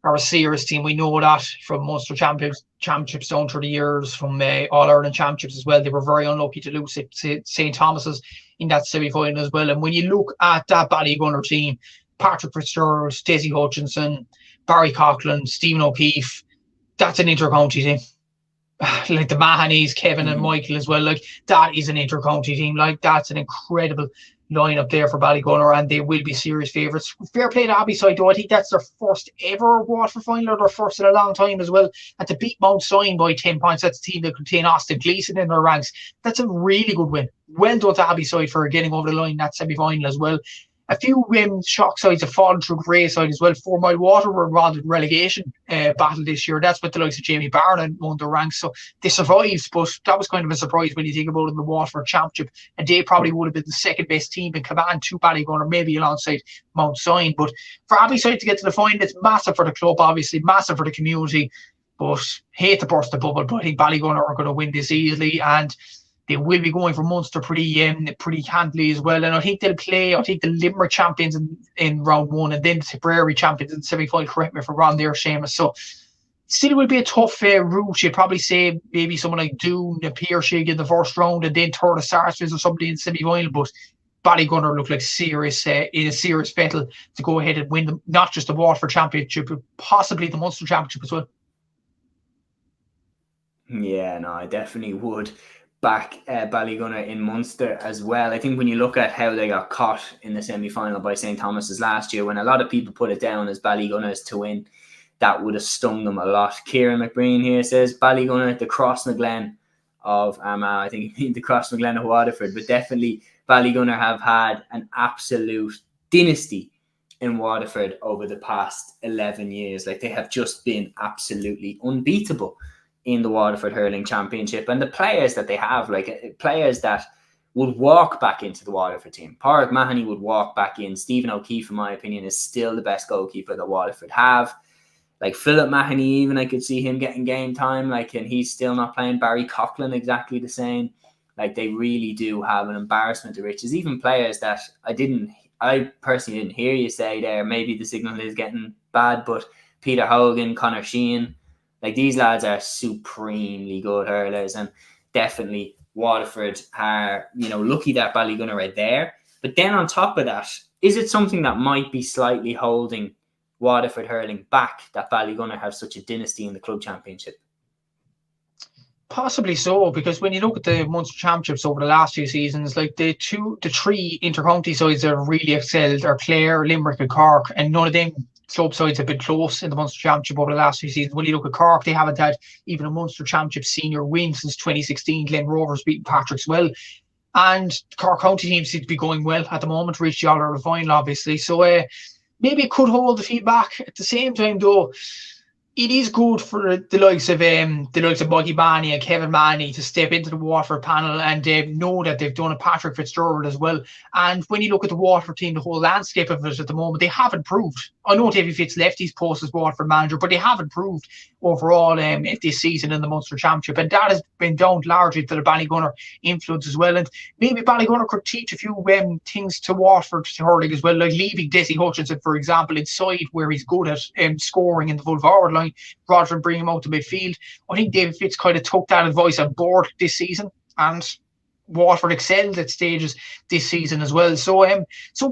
are a serious team. We know that from Munster championships down through the years, from All-Ireland championships as well. They were very unlucky to lose St. Thomas's in that semi-final as well. And when you look at that Ballygunner team, Patrick Fitzgerald, Stacey Hutchinson, Barry Coughlin, Stephen O'Keefe, that's an inter-county team. Like the Mahanese, Kevin and Michael as well. Like, that is an inter-county team. Like, that's an incredible lineup there for Ballygunner, and they will be serious favourites. Fair play to Abbeyside, though. I think that's their first ever Waterford final, or their first in a long time as well. And to beat Mount Sion by 10 points, that's a team that contain Austin Gleeson in their ranks. That's a really good win. Well done to Abbeyside for getting over the line in that semi-final as well. A few shock sides have fallen through Grey side as well. 4 Mile Water were involved in relegation battle this year. That's with the likes of Jamie Barron won their ranks. So they survived, but that was kind of a surprise when you think about it in the Waterford Championship. And they probably would have been the second best team in command to Ballygunner, maybe alongside Mount Sion. But for Abbeyside to get to the final, it's massive for the club, obviously, massive for the community. But hate to burst the bubble, but I think Ballygunner are going to win this easily, and they will be going for Munster pretty handily as well. And I think they'll play, the Limerick champions in round one, and then the Tipperary champions in the semi-final. Correct me if I'm wrong there, Séamus. So still will be a tough route. You'd probably say maybe someone like Doon and Pearshig in the first round, and then third of Sarsfields or somebody in the semi-final. But Ballygunner look like in a serious battle to go ahead and win them, not just the Waterford Championship, but possibly the Munster Championship as well. Yeah, no, I definitely would back Ballygunner in Munster as well. I think when you look at how they got caught in the semi-final by St. Thomas's last year, when a lot of people put it down as Ballygunner's to win, that would have stung them a lot. Kieran McBreen here says Ballygunner, the Crossmaglen of Armagh. I think he means the Crossmaglen of Waterford, but definitely Ballygunner have had an absolute dynasty in Waterford over the past 11 years. Like, they have just been absolutely unbeatable in the Waterford Hurling Championship. And the players that they have, like players that would walk back into the Waterford team. Pádraig Mahoney would walk back in. Stephen O'Keefe, in my opinion, is still the best goalkeeper that Waterford have. Like Philip Mahoney, even I could see him getting game time, like, and he's still not playing. Barry Coughlin, exactly the same. Like, they really do have an embarrassment of riches. Even players that I personally didn't hear you say there. Maybe the signal is getting bad, but Peter Hogan, Conor Sheehan, like, these lads are supremely good hurlers, and definitely Waterford are, lucky that Ballygunner are there. But then on top of that, is it something that might be slightly holding Waterford hurling back, that Ballygunner have such a dynasty in the club championship? Possibly so, because when you look at the Munster Championships over the last few seasons, like the three inter-county sides that have really excelled are Clare, Limerick and Cork, and none of them club sides have been close in the Munster Championship over the last few seasons. When you look at Cork, they haven't had even a Munster Championship senior win since 2016. Glen Rovers beating Patrickswell. And Cork County team seem to be going well at the moment, reached the All-Ireland final, obviously. So maybe it could hold the feet back. At the same time, though, it is good for the likes of Muggy Barney and Kevin Manny to step into the Waterford panel and know that they've done a Patrick Fitzgerald as well. And when you look at the Waterford team, the whole landscape of it at the moment, they have improved. I know Davy Fitz left his post as Waterford manager, but they have improved overall this season in the Munster Championship, and that has been down largely to the Ballygunner influence as well. And maybe Ballygunner could teach a few things to Waterford to hurling as well, like leaving Desi Hutchinson, for example, inside where he's good at scoring in the full forward line, rather than bring him out to midfield. I think David Fitz kind of took that advice on board this season, and Waterford excelled at stages this season as well. So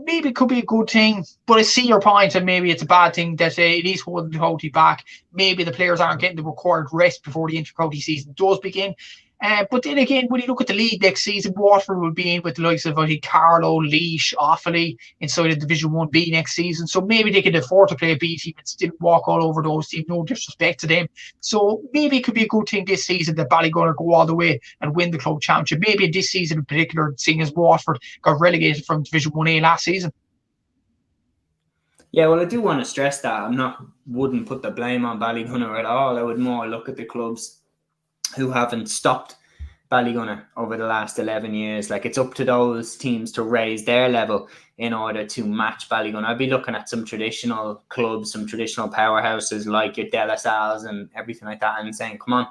maybe it could be a good thing, but I see your point, and maybe it's a bad thing that it is holding the county back. Maybe the players aren't getting the required rest before the inter-county season does begin. But then again, when you look at the league next season, Waterford will be in with the likes of, I think, Carlow, Laois, Offaly inside of Division 1B next season. So maybe they can afford to play a B team and still walk all over those teams, no disrespect to them. So maybe it could be a good thing this season that Ballygunner go all the way and win the club championship. Maybe in this season in particular, seeing as Waterford got relegated from Division 1A last season. Yeah, well, I do want to stress that wouldn't put the blame on Ballygunner at all. I would more look at the clubs who haven't stopped Ballygunner over the last 11 years. Like, it's up to those teams to raise their level in order to match Ballygunner. I'd be looking at some traditional clubs, some traditional powerhouses like your De La Salles and everything like that, and saying, come on,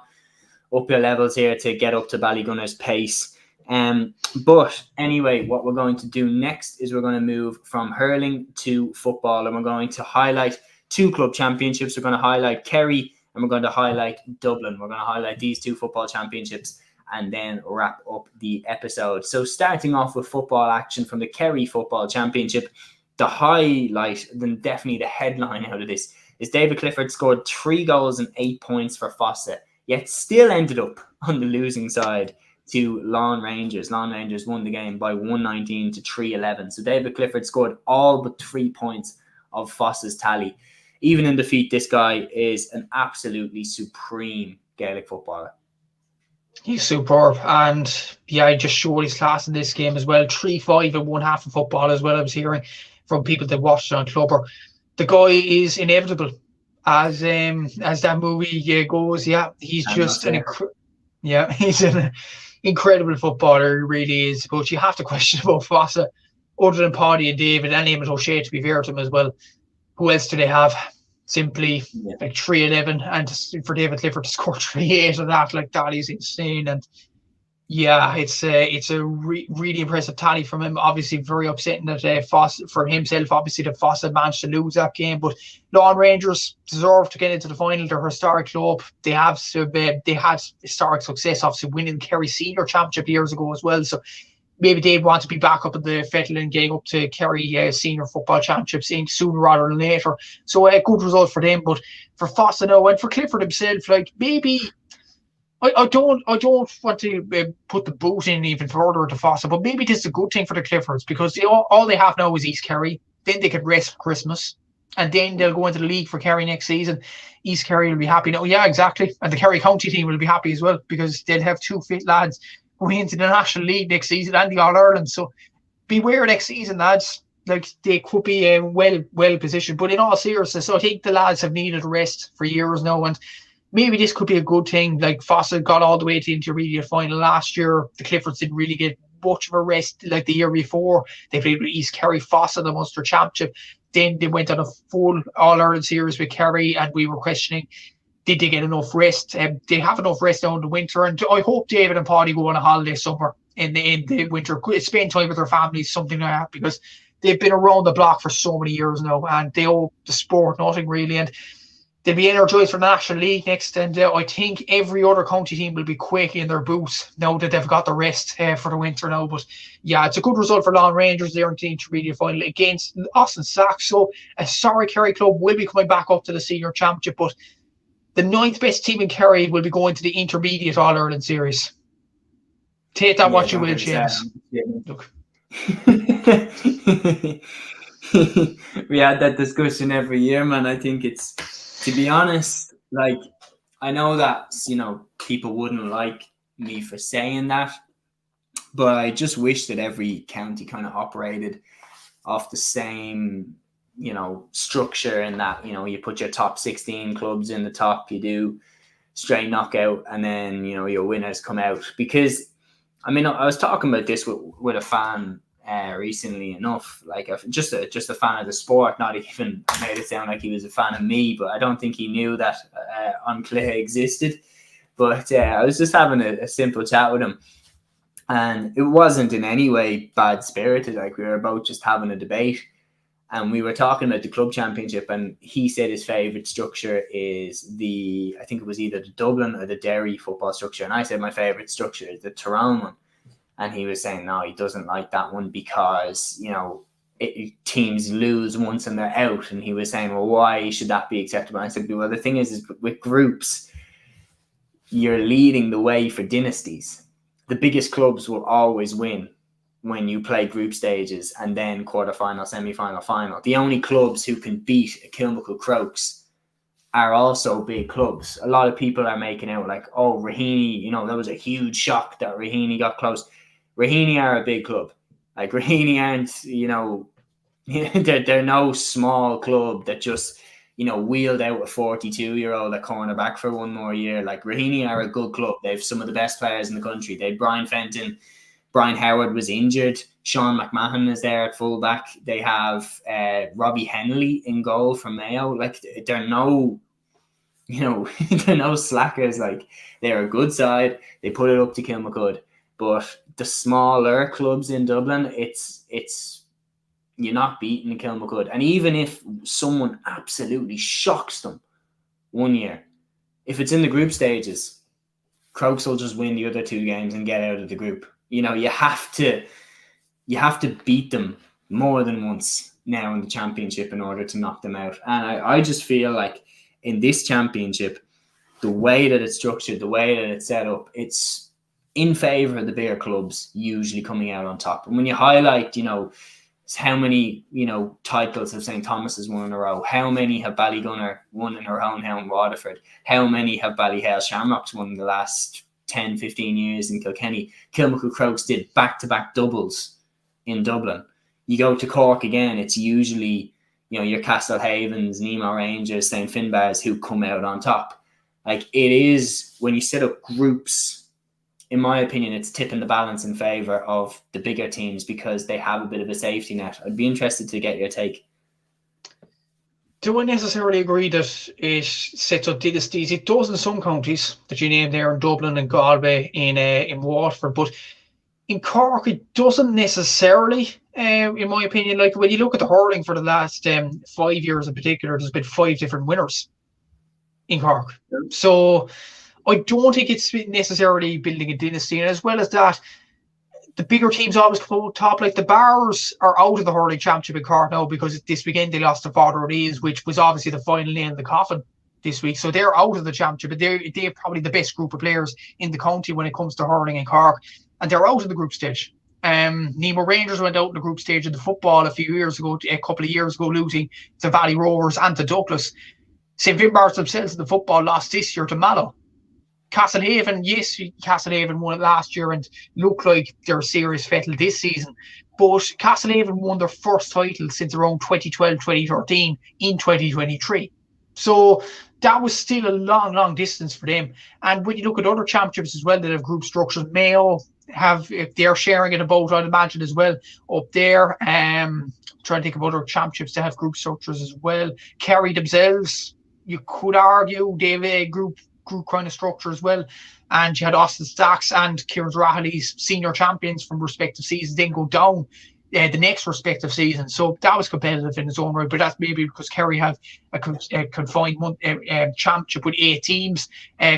up your levels here to get up to Ballygunner's pace. But anyway, what we're going to do next is we're going to move from hurling to football, and we're going to highlight two club championships. We're going to highlight Kerry and we're going to highlight Dublin. We're going to highlight these two football championships and then wrap up the episode. So starting off with football action from the Kerry Football Championship, the highlight, then definitely the headline out of this, is David Clifford scored 3 goals and 8 points for Fossa, yet still ended up on the losing side to Lawn Rangers. Lawn Rangers won the game by 119 to 311. So David Clifford scored all but 3 points of Fossa's tally. Even in defeat, this guy is an absolutely supreme Gaelic footballer. He's superb, and yeah, he just showed his class in this game as well. 3-5 in one half of football as well. I was hearing from people that watched it on Clubber. The guy is inevitable, as that movie goes. Yeah, he's just he's an incredible footballer. He really is. But you have to question about Fossa, other than Paddy and David and Eamon O'Shea, to be fair to him as well. Who else do they have? Simply like 3-11, and for David Clifford to score 3-8 of that, like, that is insane. And yeah, it's a really impressive tally from him. Obviously, very upsetting that Fossa, for himself, obviously, that Fossa managed to lose that game. But Lawn Rangers deserve to get into the final. They're a historic club. They had historic success, obviously winning the Kerry Senior Championship years ago as well. So maybe they'd want to be back up in the Fettle and getting up to Kerry Senior Football Championships sooner rather than later. So a good result for them. But for Fossa now, and for Clifford himself, like, maybe I don't want to put the boot in even further into Fossa, but maybe this is a good thing for the Cliffords, because all they have now is East Kerry. Then they could rest for Christmas, and then they'll go into the league for Kerry next season. East Kerry will be happy now. Yeah, exactly. And the Kerry County team will be happy as well, because they'll have 2 fit lads going into the National League next season and the All-Ireland. So beware next season, lads. Like, they could be well positioned. But in all seriousness, I think the lads have needed rest for years now, and maybe this could be a good thing. Like, Fossa got all the way to the intermediate final last year. The Cliffords didn't really get much of a rest like the year before. They played with East Kerry, Fossa, the Munster Championship. Then they went on a full All-Ireland series with Kerry, and we were questioning, did they get enough rest? They have enough rest now in the winter, and I hope David and Paddy go on a holiday summer in the winter, spend time with their families, something like that, because they've been around the block for so many years now, and they owe the sport nothing really, and they'll be energised for the National League next, and I think every other county team will be quaking in their boots now that they've got the rest for the winter now. But yeah, it's a good result for Lawn Rangers. They're in the intermediate final against Austin Sack. So sorry, Kerry Club will be coming back up to the senior championship, but the 9th best team in Kerry will be going to the intermediate All-Ireland series. Take that what you will, James. Look. We had that discussion every year, man. I think it's, to be honest, like, I know that, people wouldn't like me for saying that, but I just wish that every county kind of operated off the same, structure, and that, you put your top 16 clubs in the top, you do straight knockout, and then, your winners come out. Because, I was talking about this with a fan recently enough, like just a fan of the sport, not even made it sound like he was a fan of me, but I don't think he knew that on Cluiche existed. But I was just having a simple chat with him, and it wasn't in any way bad spirited. Like, we were both just having a debate, and we were talking about the club championship, and he said his favourite structure is I think it was either the Dublin or the Derry football structure, and I said my favourite structure is the Tyrone one. And he was saying, no, he doesn't like that one because, teams lose once and they're out. And he was saying, well, why should that be acceptable? And I said, well, the thing is with groups, you're leading the way for dynasties. The biggest clubs will always win when you play group stages and then quarterfinal, semi-final, final. The only clubs who can beat a Kilmacud Crokes are also big clubs. A lot of people are making out like, oh, Raheny, that was a huge shock that Raheny got close. Raheny are a big club. Like, Raheny aren't, they're no small club that just, wheeled out a 42-year-old at cornerback for one more year. Like, Raheny are a good club. They have some of the best players in the country. They have Brian Fenton. Brian Howard was injured. Sean McMahon is there at fullback. They have Robbie Henley in goal from Mayo. Like, they're no, they're no slackers. Like, they're a good side. They put it up to Kilmacud. But the smaller clubs in Dublin, it's you're not beating Kilmacud. And even if someone absolutely shocks them one year, if it's in the group stages, Crokes will just win the other 2 games and get out of the group. You have to beat them more than once now in the championship in order to knock them out. And I just feel like in this championship, the way that it's structured, the way that it's set up, it's in favour of the bigger clubs usually coming out on top. And when you highlight, how many, titles have St. Thomas has won in a row, how many have Ballygunner won in their own home in Waterford, how many have Ballyhale Shamrocks won in the last 10, 15 years in Kilkenny. Kilmacud Crokes did back-to-back doubles in Dublin. You go to Cork again, it's usually, your Castlehavens, Nemo Rangers, St. Finbars who come out on top. Like, it is, when you set up groups, in my opinion, it's tipping the balance in favour of the bigger teams because they have a bit of a safety net. I'd be interested to get your take. Do I necessarily agree that it sets up dynasties? It does in some counties that you named there, in Dublin and Galway, in Waterford, but in Cork it doesn't necessarily, in my opinion. Like, when you look at the hurling for the last 5 years in particular, there's been 5 different winners in Cork. So I don't think it's necessarily building a dynasty. And as well as that, the bigger teams always come out top. Like, the Bars are out of the hurling championship in Cork now because this weekend they lost to Father O'Leary's, which was obviously the final nail in the coffin this week. So they're out of the championship, but they're probably the best group of players in the county when it comes to hurling in Cork. And they're out of the group stage. Nemo Rangers went out in the group stage in the football a couple of years ago, losing to Valley Rovers and to Douglas. St. Finbars themselves in the football lost this year to Mallow. Castlehaven, yes, Castlehaven won it last year and look like they're a serious fettle this season. But Castlehaven won their first title since around 2012, 2013 in 2023. So that was still a long, long distance for them. And when you look at other championships as well that have group structures, Mayo have, if they're sharing it about, I'd imagine as well up there. Trying to think of other championships that have group structures as well. Kerry themselves, you could argue they have a group kind of structure as well. And you had Austin Stacks and Kieran Rahilly's senior champions from respective seasons then go down the next respective season. So that was competitive in its own right, but that's maybe because Kerry have a confined championship with 8 teams.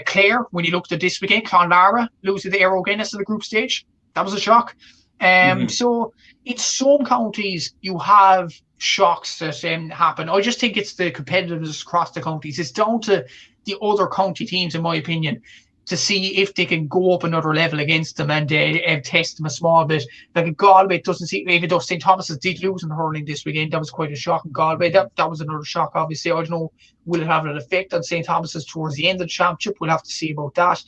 Clare, when you looked at this weekend, Clonlara losing the Aero Guinness in the group stage. That was a shock. So in some counties, you have shocks that happen. I just think it's the competitiveness across the counties. It's down to the other county teams, in my opinion, to see if they can go up another level against them and test them a small bit. Like Galway doesn't seem, even though St. Thomas's did lose in hurling this weekend, that was quite a shock in Galway. That was another shock, obviously. I don't know, will it have an effect on St. Thomas's towards the end of the championship? We'll have to see about that.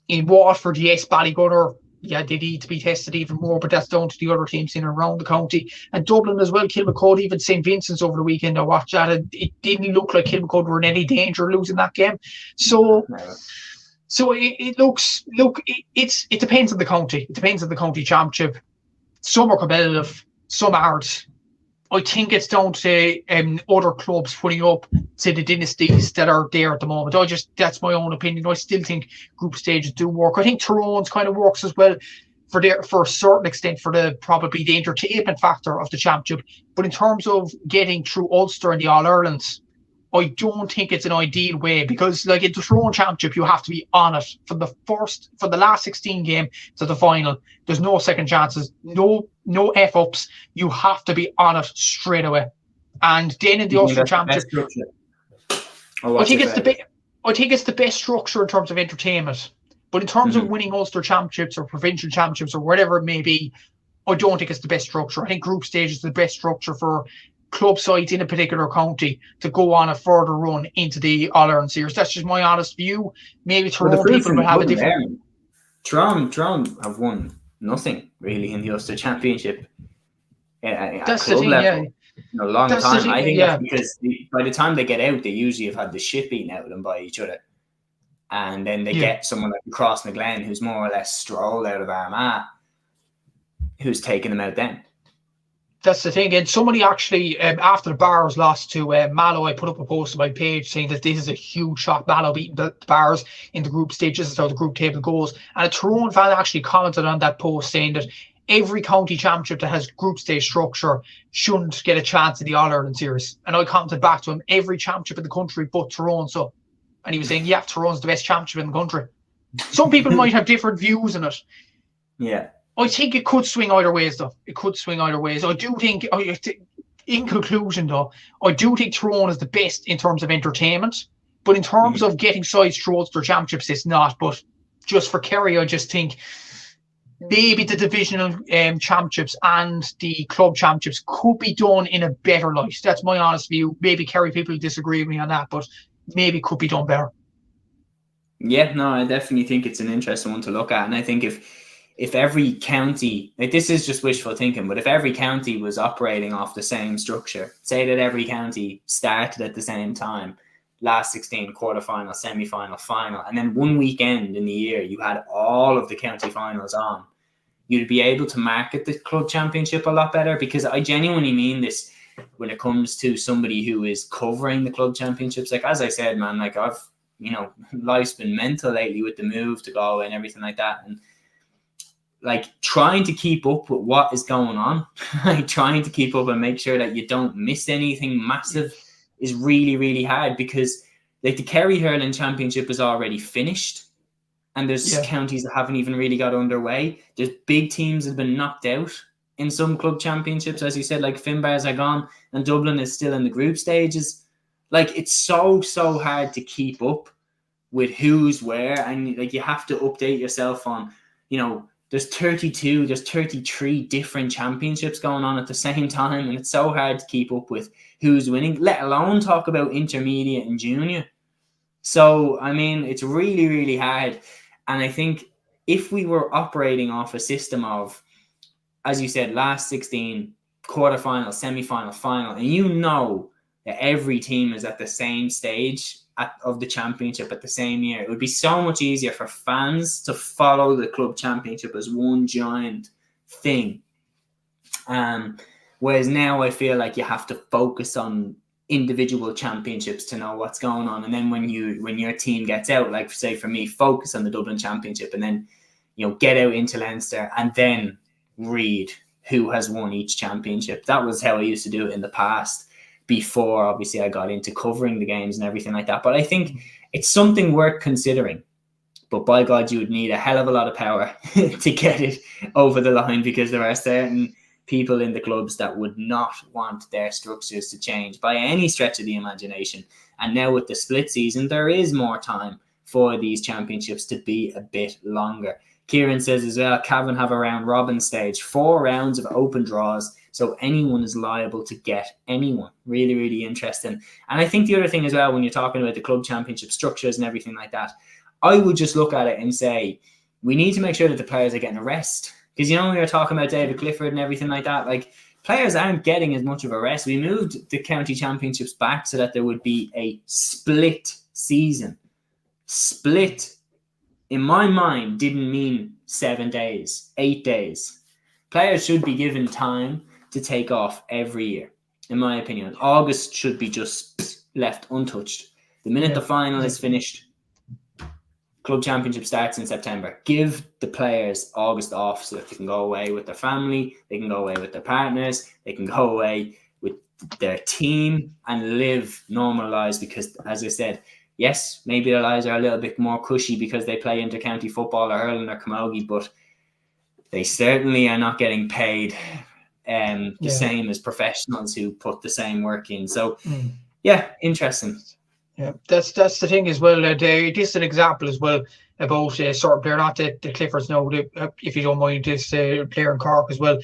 In Waterford, yes, Ballygunner, yeah, they need to be tested even more, but that's down to the other teams in and around the county. And Dublin as well, Kilmacud, even St. Vincent's over the weekend. I watched that, and it didn't look like Kilmacud were in any danger of losing that game. So it looks, it depends on the county. It depends on the county championship. Some are competitive, some aren't. I think it's down to other clubs putting up to the dynasties that are there at the moment. That's my own opinion. I still think group stages do work. I think Tyrone's kind of works as well for a certain extent for probably the entertainment factor of the championship. But in terms of getting through Ulster and the All-Irelands, I don't think it's an ideal way, because like in the Tyrone Championship, you have to be on it from the last 16 game to the final. There's no second chances, no F-ups. You have to be on it straight away. And then in the Ulster Championship, I think it's the best structure in terms of entertainment. But in terms of winning Ulster Championships or provincial championships or whatever it may be, I don't think it's the best structure. I think group stage is the best structure for club sides in a particular county to go on a further run into the All-Ireland series. That's just my honest view. Maybe Tyrone people will have a different... Tyrone have won nothing really in the Ulster Championship that's the thing, level, in a long time. I think that's because by the time they get out, they usually have had the shit beaten out of them by each other. And then they get someone like Cross Glen, who's more or less strolled out of Armagh, who's taking them out then. That's the thing. And somebody actually, after the Bars lost to Mallow, I put up a post on my page saying that this is a huge shock. Mallow beating the Bars in the group stage. This is how the group table goes. And a Tyrone fan actually commented on that post saying that every county championship that has group stage structure shouldn't get a chance in the All-Ireland series. And I commented back to him, every championship in the country but Tyrone. So, and he was saying, yeah, Tyrone's the best championship in the country. Some people might have different views on it. Yeah. I think it could swing either ways, though. It could swing either ways. I do think, in conclusion, though, I do think Tyrone is the best in terms of entertainment. But in terms of getting sides through Ulster Championships, it's not. But just for Kerry, I just think maybe the divisional championships and the club championships could be done in a better light. That's my honest view. Maybe Kerry people disagree with me on that, but maybe it could be done better. Yeah, no, I definitely think it's an interesting one to look at. And I think if every county, like this is just wishful thinking, but if every county was operating off the same structure, say that every county started at the same time, last 16, quarterfinal, semi-final, final, and then one weekend in the year you had all of the county finals on, you'd be able to market the club championship a lot better, because I genuinely mean this when it comes to somebody who is covering the club championships. Like, as I said, man, like life's been mental lately with the move to Galway and everything like that. And like trying to keep up with what is going on, like trying to keep up and make sure that you don't miss anything massive is really, really hard, because like the Kerry Hurling Championship is already finished and there's counties that haven't even really got underway. There's big teams that have been knocked out in some club championships, as you said, like Finbars are gone and Dublin is still in the group stages. Like it's so hard to keep up with who's where, and like you have to update yourself on, there's 33 different championships going on at the same time, and it's so hard to keep up with who's winning, let alone talk about intermediate and junior. So, I mean, it's really, really hard. And I think if we were operating off a system of, as you said, last 16, quarterfinal, semi-final, final, and that every team is at the same stage of the championship at the same year. It would be so much easier for fans to follow the club championship as one giant thing. Whereas now I feel like you have to focus on individual championships to know what's going on, and then when your team gets out, like say for me, focus on the Dublin Championship, and then get out into Leinster, and then read who has won each championship. That was how I used to do it in the past, before obviously I got into covering the games and everything like that. But I think it's something worth considering. But by God, you would need a hell of a lot of power to get it over the line, because there are certain people in the clubs that would not want their structures to change by any stretch of the imagination. And now with the split season, there is more time for these championships to be a bit longer. Kieran says as well, Cavan have a round robin stage, 4 rounds of open draws, so anyone is liable to get anyone. Really, really interesting. And I think the other thing as well, when you're talking about the club championship structures and everything like that, I would just look at it and say, we need to make sure that the players are getting a rest. Because, we were talking about David Clifford and everything like that. Like, players aren't getting as much of a rest. We moved the county championships back so that there would be a split season. Split, in my mind, didn't mean 7 days, 8 days. Players should be given time to take off every year, in my opinion. August should be just left untouched. The minute the final is finished, club championship starts in September. Give the players August off so that they can go away with their family, they can go away with their partners, they can go away with their team and live normal lives. Because, as I said, yes, maybe their lives are a little bit more cushy because they play inter-county football or hurling or camogie, but they certainly are not getting paid the same as professionals who put the same work in. So, interesting. Yeah, that's the thing as well. This is an example as well about a certain player, not the Cliffords now, if you don't mind, this player in Cork as well.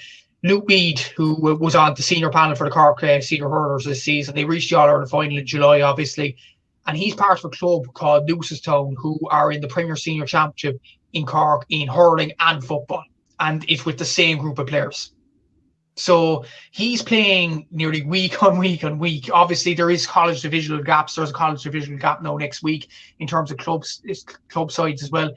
Luke Mead, who was on the senior panel for the Cork senior hurlers this season. They reached the All-Ireland final in July, obviously. And he's part of a club called Newcestown, who are in the Premier Senior Championship in Cork in hurling and football. And it's with the same group of players. So he's playing nearly week on week on week. Obviously, there is college divisional gaps. There's a college divisional gap now next week in terms of club sides as well.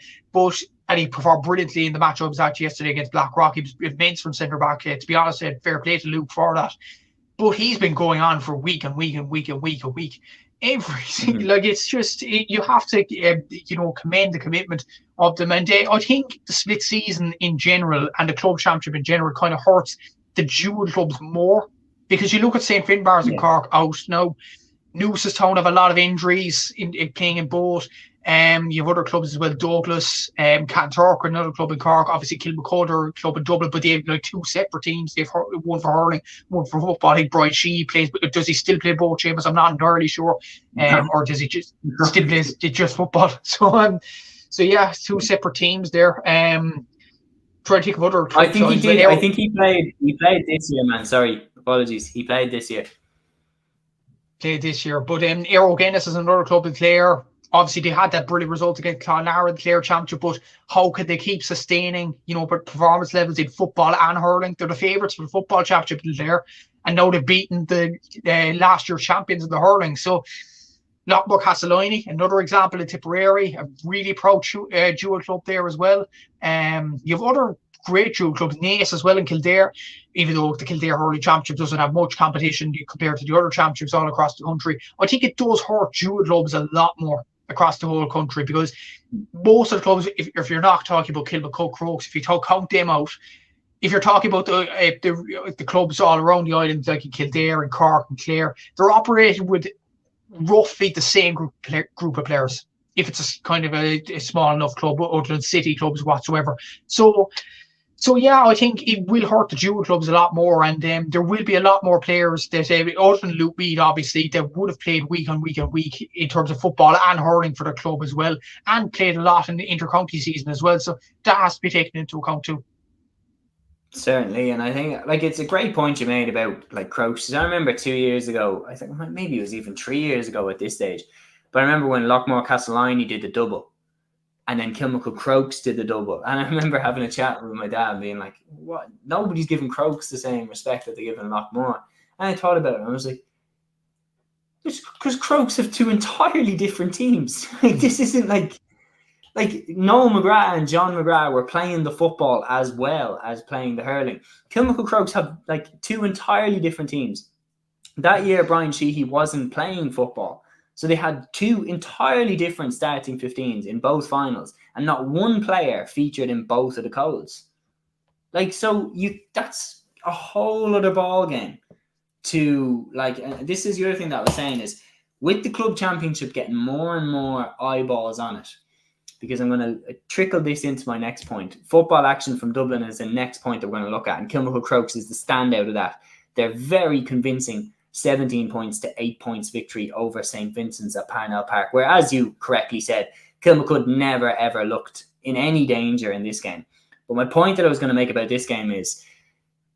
And he performed brilliantly in the match I was at yesterday against Blackrock. He was immense from centre back. To be honest, fair play to Luke for that. But he's been going on for week and week and week and week and week. Everything, like, it's just, you have to, commend the commitment of them. And I think the split season in general and the club championship in general kind of hurts the dual clubs more, because you look at St. Finbarr's and Cork out now. Newcestown have a lot of injuries in playing in both. You have other clubs as well, Douglas, Cantork, another club in Cork, obviously Kilmacudder club in Dublin, but they have like 2 separate teams. They've one for hurling, one for football. I think Brian Shee plays, but does he still play both, Séamus? I'm not entirely sure. Or does he just still play just football? So yeah, 2 separate teams there. Try to think of other clubs. I think he did. I think he played this year, man. Sorry, apologies. He played this year. But Aero Guinness is another club in Clare. Obviously, they had that brilliant result against Clonlara in the Clare Championship, but how could they keep sustaining, performance levels in football and hurling? They're the favourites for the football championship in there, and now they've beaten the last year's champions in the hurling. So, Lockmore Castellini, another example in Tipperary, a really proud dual club there as well. You have other great dual clubs, Naas as well in Kildare, even though the Kildare Hurling Championship doesn't have much competition compared to the other championships all across the country. I think it does hurt dual clubs a lot more across the whole country, because most of the clubs, if you're not talking about Kilmacook, Crokes, if you count them out, if you're talking about the clubs all around the island, like in Kildare and Cork and Clare, they're operating with roughly the same group of players, if it's a kind of a small enough club, other than city clubs whatsoever. So yeah, I think it will hurt the dual clubs a lot more, and there will be a lot more players that, other than Luke Mead, obviously, that would have played week on week on week in terms of football and hurling for the club as well, and played a lot in the inter-county season as well. So that has to be taken into account too. Certainly, and I think it's a great point you made about Crokes. I remember 2 years ago, I think maybe it was even 3 years ago at this stage, but I remember when Lockmore Castellini did the double, and then Kilmacook Crokes did the double, and I remember having a chat with my dad, being like, "What? Nobody's giving Crokes the same respect that they're giving Lockmore." And I thought about it, and I was like, Because Crokes have two entirely different teams. Like, this isn't like Noel McGrath and John McGrath were playing the football as well as playing the hurling. Kilmacud Crokes have like two entirely different teams. That year, Brian Sheehy wasn't playing football. So they had two entirely different starting 15s in both finals, and not one player featured in both of the codes. Like, so that's a whole other ball game. To like, this is the other thing that I was saying is, with the club championship getting more and more eyeballs on it, because I'm going to trickle this into my next point. Football Action from Dublin is the next point that we're going to look at, and Kilmacud Crokes is the standout of that. They're very convincing 17 points to 8 points victory over St. Vincent's at Parnell Park, where, as you correctly said, Kilmacud never ever looked in any danger in this game. But my point that I was going to make about this game is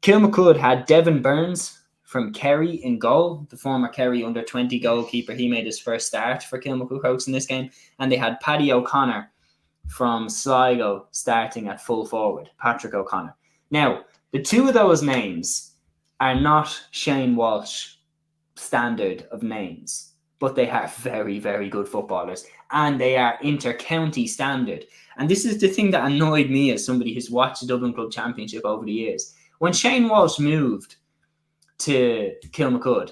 Kilmacud had Devin Burns from Kerry in goal, the former Kerry under-20 goalkeeper. He made his first start for Kilmacud Crokes in this game. And they had Paddy O'Connor from Sligo starting at full forward, Patrick O'Connor. Now, the two of those names are not Shane Walsh standard of names, but they are very, very good footballers, and they are inter-county standard. And this is the thing that annoyed me as somebody who's watched the Dublin Club Championship over the years. When Shane Walsh moved to Kilmacud,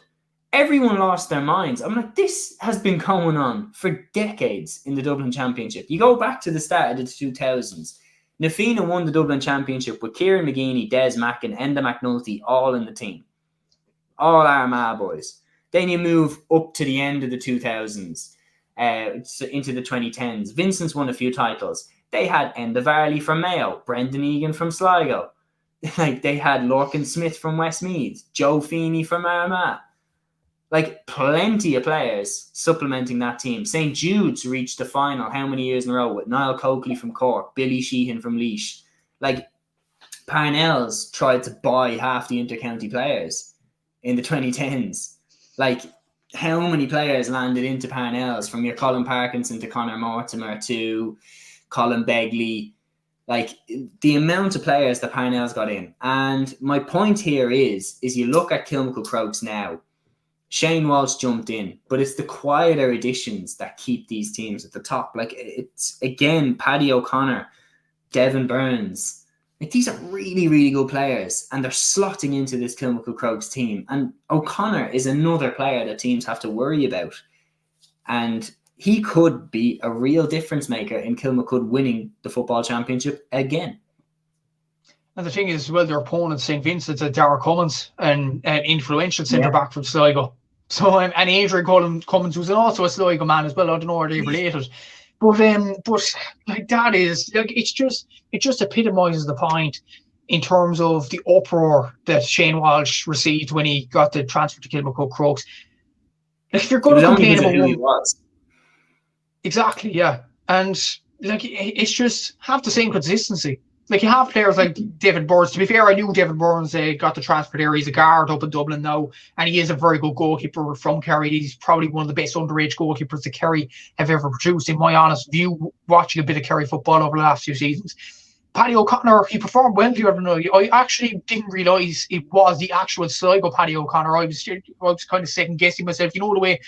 everyone lost their minds. I'm like, this has been going on for decades in the Dublin Championship. You go back to the start of the 2000s. Nafina won the Dublin Championship with Kieran McGeeney, Des Mackin, Enda McNulty all in the team. All Armagh boys. Then you move up to the end of the 2000s, into the 2010s. Vincent's won a few titles. They had Enda Varley from Mayo, Brendan Egan from Sligo. Like, they had Lorcan Smith from Westmeath, Joe Feeney from Armagh. Like, plenty of players supplementing that team. St. Jude's reached the final how many years in a row with Niall Coakley from Cork, Billy Sheehan from Laois. Like, Parnell's tried to buy half the inter-county players in the 2010s. Like, how many players landed into Parnell's, from your Colin Parkinson to Conor Mortimer to Colin Begley? Like, the amount of players that Parnell's got in. And my point here is you look at Kilmacud Crokes now. Shane Walsh jumped in, but it's the quieter additions that keep these teams at the top. Like, it's, again, Paddy O'Connor, Devin Burns. Like, these are really, really good players, and they're slotting into this Kilmacud Crokes team. And O'Connor is another player that teams have to worry about. And he could be a real difference maker in Kilmacud winning the football championship again. And the thing is, well, their opponent, St. Vincent's, Dara Cummins, an influential centre-back from Sligo. So, and Adrian Cummins, who's also a Sligo man as well. I don't know, are they related? But like, that is, like, it just epitomises the point in terms of the uproar that Shane Walsh received when he got the transfer to Kilmacud Crokes. Like, if you're going to complain about who he was. Exactly, yeah. And like, it's just have the same consistency. Like, you have players like David Burns. To be fair, I knew David Burns got the transfer there. He's a guard up in Dublin now, and he is a very good goalkeeper from Kerry. He's probably one of the best underage goalkeepers that Kerry have ever produced, in my honest view, watching a bit of Kerry football over the last few seasons. Paddy O'Connor, he performed well the other night. I actually didn't realise it was the actual Sligo Paddy O'Connor. I was kind of second guessing myself. You know the way,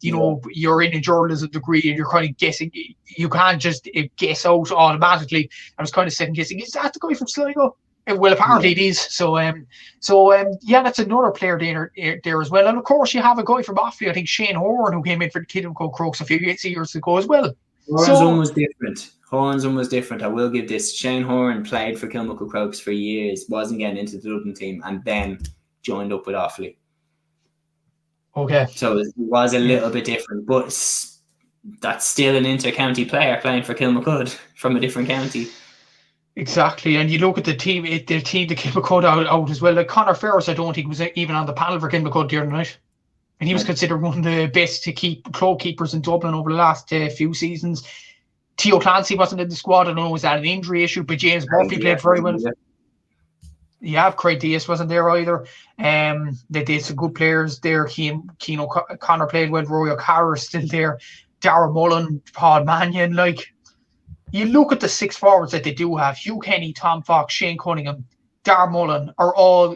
you're in a journalism degree and you're kind of guessing. You can't just guess out automatically. I was kind of second guessing. Is that the guy from Sligo? Well, apparently it is. So yeah, that's another player there as well. And of course, you have a guy from Offaly, I think Shane Horan, who came in for the Kilmacud Crokes a few years ago as well. Horan's was different. I will give this. Shane Horan played for Kilmacud Crokes for years, wasn't getting into the Dublin team, and then joined up with Offaly. Okay. So it was a little bit different, but that's still an inter-county player playing for Kilmacud from a different county. Exactly, and you look at the team that Kilmacud out as well. Like Conor Ferris, I don't think was even on the panel for Kilmacud the other night. And he was considered one of the best to keep club keepers in Dublin over the last few seasons. Theo Clancy wasn't in the squad. I don't know, was that an injury issue? But James Murphy played very well. Yeah, Craig Diaz wasn't there either. They did some good players there. Keane O'Connor played well. Rory O'Carroll is still there. Darragh Mullen, Paul Mannion. Like, you look at the six forwards that they do have. Hugh Kenny, Tom Fox, Shane Cunningham, Darragh Mullen are all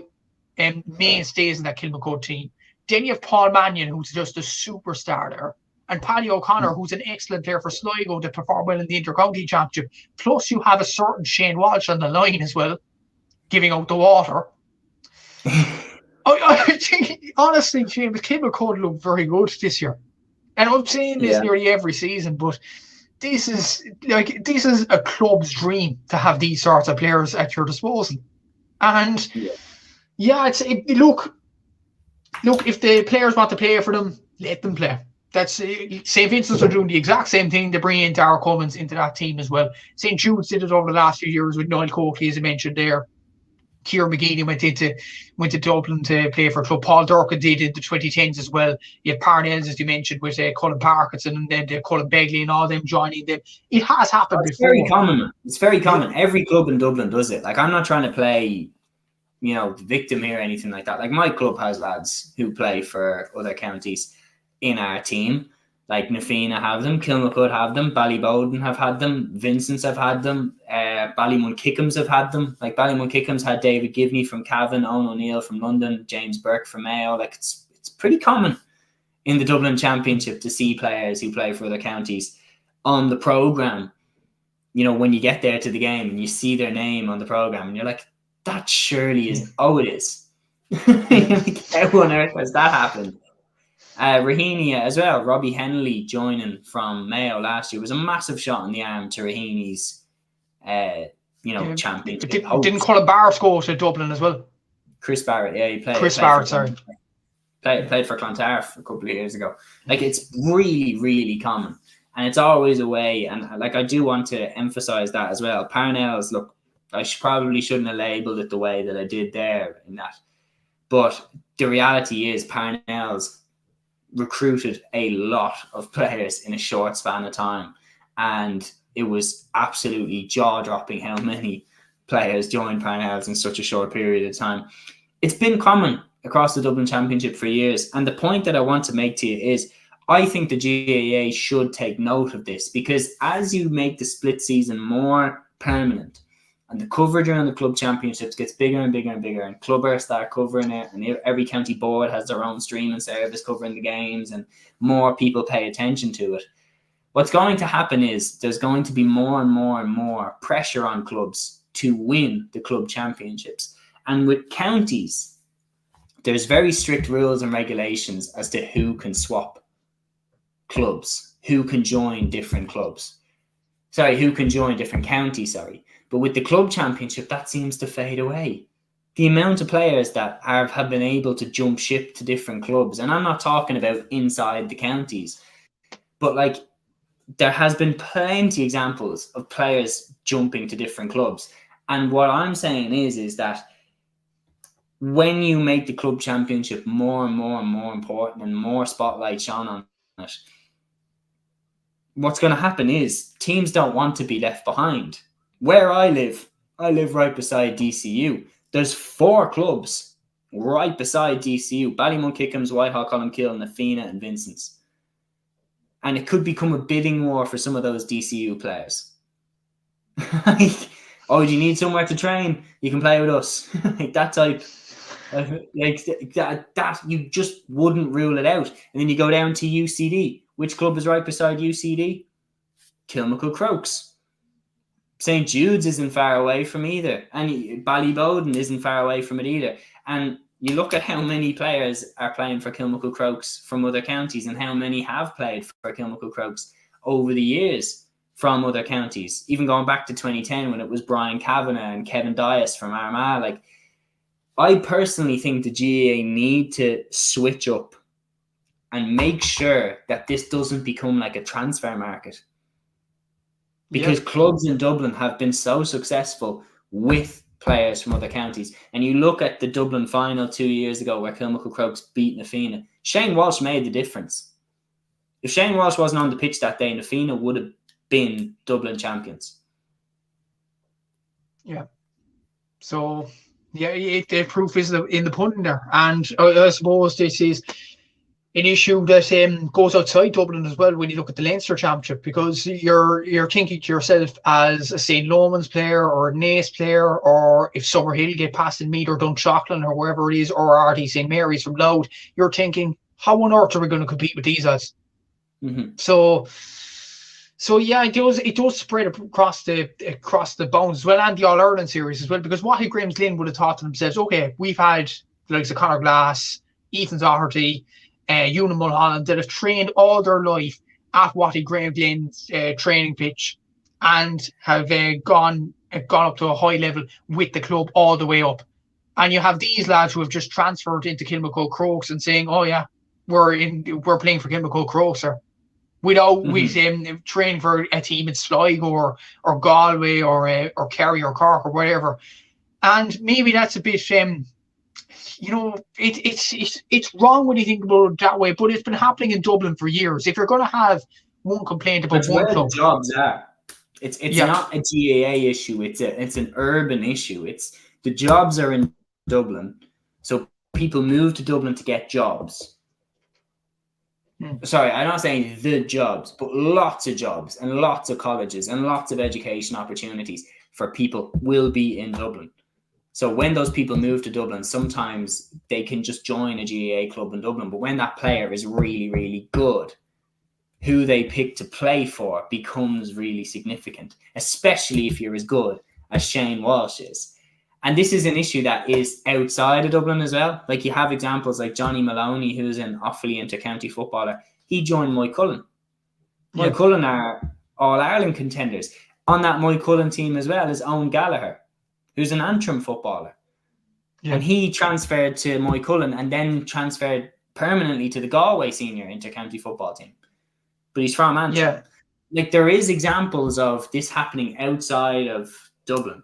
mainstays in that Kilmacud team. Then you have Paul Mannion, who's just a superstar there. And Paddy O'Connor, who's an excellent player for Sligo to perform well in the Inter-County Championship. Plus, you have a certain Shane Walsh on the line as well, giving out the water. I think, honestly, James, Kilmacud looked very good this year. And I'm saying this nearly every season, but this is a club's dream to have these sorts of players at your disposal. And look, if the players want to play for them, let them play. That's St. Vincent's are doing the exact same thing. They bring in Darragh Cummins into that team as well. St. Jude's did it over the last few years with Niall Coakley, as I mentioned there. Kieran McGeady went to Dublin to play for a club. Paul Durkin did in the 2010s as well. You had Parnells, as you mentioned, with Colin Parkinson and then Colin Begley and all them joining them. It has happened before. Very common. It's very common. Every club in Dublin does it. Like, I'm not trying to play, victim here or anything like that. Like, my club has lads who play for other counties in our team. Like, Na Fianna have them, Kilmacud have them, Ballybowden have had them, Vincent's have had them, Ballymun-Kickham's have had them. Like, Ballymun-Kickham's had David Givney from Cavan, Owen O'Neill from London, James Burke from Mayo. Like, it's pretty common in the Dublin Championship to see players who play for other counties on the programme. When you get there to the game and you see their name on the programme and you're like, that surely is, it is. Like, how on earth has that happened? Rahenia as well. Robbie Henley joining from Mayo last year was a massive shot in the arm to Raheni's, championship. Didn't Colin Barrett go to Dublin as well? Chris Barrett, he played. Chris Barrett, sorry. Played for Clontarf a couple of years ago. Like, it's really, really common. And it's always a way. And, like, I do want to emphasise that as well. Parnells, look, I probably shouldn't have labelled it the way that I did there in that. But the reality is Parnells recruited a lot of players in a short span of time, and it was absolutely jaw-dropping how many players joined Parnells in such a short period of time. It's been common across the Dublin Championship for years, and the point that I want to make to you is I think the GAA should take note of this, because as you make the split season more permanent and the coverage around the club championships gets bigger and bigger and bigger, and clubbers start covering it, and every county board has their own streaming service covering the games, and more people pay attention to it. What's going to happen is there's going to be more and more and more pressure on clubs to win the club championships. And with counties, there's very strict rules and regulations as to who can swap clubs, who can join different clubs. Who can join different counties, But with the club championship, that seems to fade away. The amount of players that have been able to jump ship to different clubs, and I'm not talking about inside the counties, but like there has been plenty of examples of players jumping to different clubs. And what I'm saying is that when you make the club championship more and more and more important and more spotlight shone on it, what's going to happen is teams don't want to be left behind. Where I live right beside DCU. There's 4 clubs right beside DCU. Ballymun-Kickham's, Whitehall, Columkill, Na Fianna and Vincent's. And it could become a bidding war for some of those DCU players. Do you need somewhere to train? You can play with us. Like that type. That you just wouldn't rule it out. And then you go down to UCD. Which club is right beside UCD? Kilmacud Crokes. St. Jude's isn't far away from either. And Ballybowden isn't far away from it either. And you look at how many players are playing for Kilmacud Crokes from other counties and how many have played for Kilmacud Crokes over the years from other counties. Even going back to 2010 when it was Brian Kavanagh and Kevin Dias from Armagh. Like, I personally think the GAA need to switch up and make sure that this doesn't become like a transfer market. Because clubs in Dublin have been so successful with players from other counties. And you look at the Dublin final 2 years ago where Kilmacud Crokes beat Na Fianna. Shane Walsh made the difference. If Shane Walsh wasn't on the pitch that day, Na Fianna would have been Dublin champions. Yeah. So, the proof is in the pudding there. And I suppose this is an issue that goes outside Dublin as well when you look at the Leinster Championship, because you're thinking to yourself as a St. Lomans player or a Naas player, or if Summerhill get past in Meath or Dunshaughlin or wherever it is, or RT St. Mary's from Louth, you're thinking, how on earth are we going to compete with these odds? Mm-hmm. So yeah, it does spread across the bounds as well, and the All Ireland series as well, because what Graham's Glen would have thought to themselves, okay, we've had the likes of Conor Glass, Ethan Doherty, Ewan Mulholland that have trained all their life at Watty Graham Glen's training pitch, and have gone up to a high level with the club all the way up. And you have these lads who have just transferred into Kilmacud Crokes and saying, "Oh yeah, we're playing for Kilmacud Crokes, sir." We train for a team in Sligo or Galway or Kerry or Cork or whatever, and maybe that's a bit it's wrong when you think about it that way, but it's been happening in Dublin for years. If you're going to have one complaint about That's one where club, the jobs are. It's not a GAA issue. It's an urban issue. It's the jobs are in Dublin, so people move to Dublin to get jobs. Sorry, I'm not saying the jobs, but lots of jobs and lots of colleges and lots of education opportunities for people will be in Dublin. So when those people move to Dublin, sometimes they can just join a GAA club in Dublin. But when that player is really, really good, who they pick to play for becomes really significant, especially if you're as good as Shane Walsh is. And this is an issue that is outside of Dublin as well. Like you have examples like Johnny Maloney, who's an Offaly inter-county footballer. He joined Moycullen. Moycullen are All-Ireland contenders. On that Moycullen team as well is Owen Gallagher, who's an Antrim footballer. Yeah. And he transferred to Moycullen and then transferred permanently to the Galway senior inter-county football team. But he's from Antrim. Yeah. Like there is examples of this happening outside of Dublin,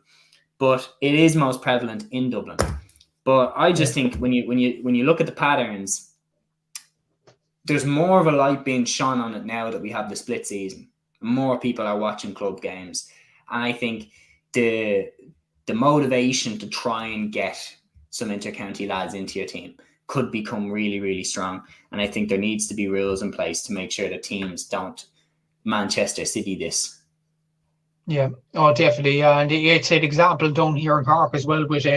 but it is most prevalent in Dublin. But I just think when you look at the patterns, there's more of a light being shone on it now that we have the split season. More people are watching club games, and I think the motivation to try and get some inter-county lads into your team could become really, really strong. And I think there needs to be rules in place to make sure that teams don't Manchester City this. Yeah, oh, definitely. And it's an example down here in Cork as well, with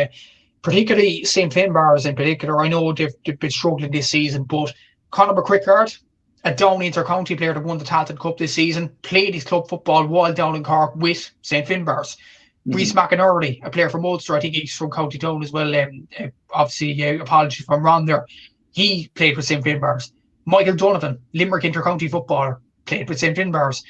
particularly St. Finbarrs in particular. I know they've been struggling this season, but Conor McQuickard, a down inter-county player that won the Tailteann Cup this season, played his club football while down in Cork with St. Finbarrs. Rhys McInerney, a player from Ulster, I think he's from County Down as well. Obviously, apology if I'm wrong there. He played with St. Finbarrs. Michael Donovan, Limerick inter-county footballer, played with St. Finbarrs.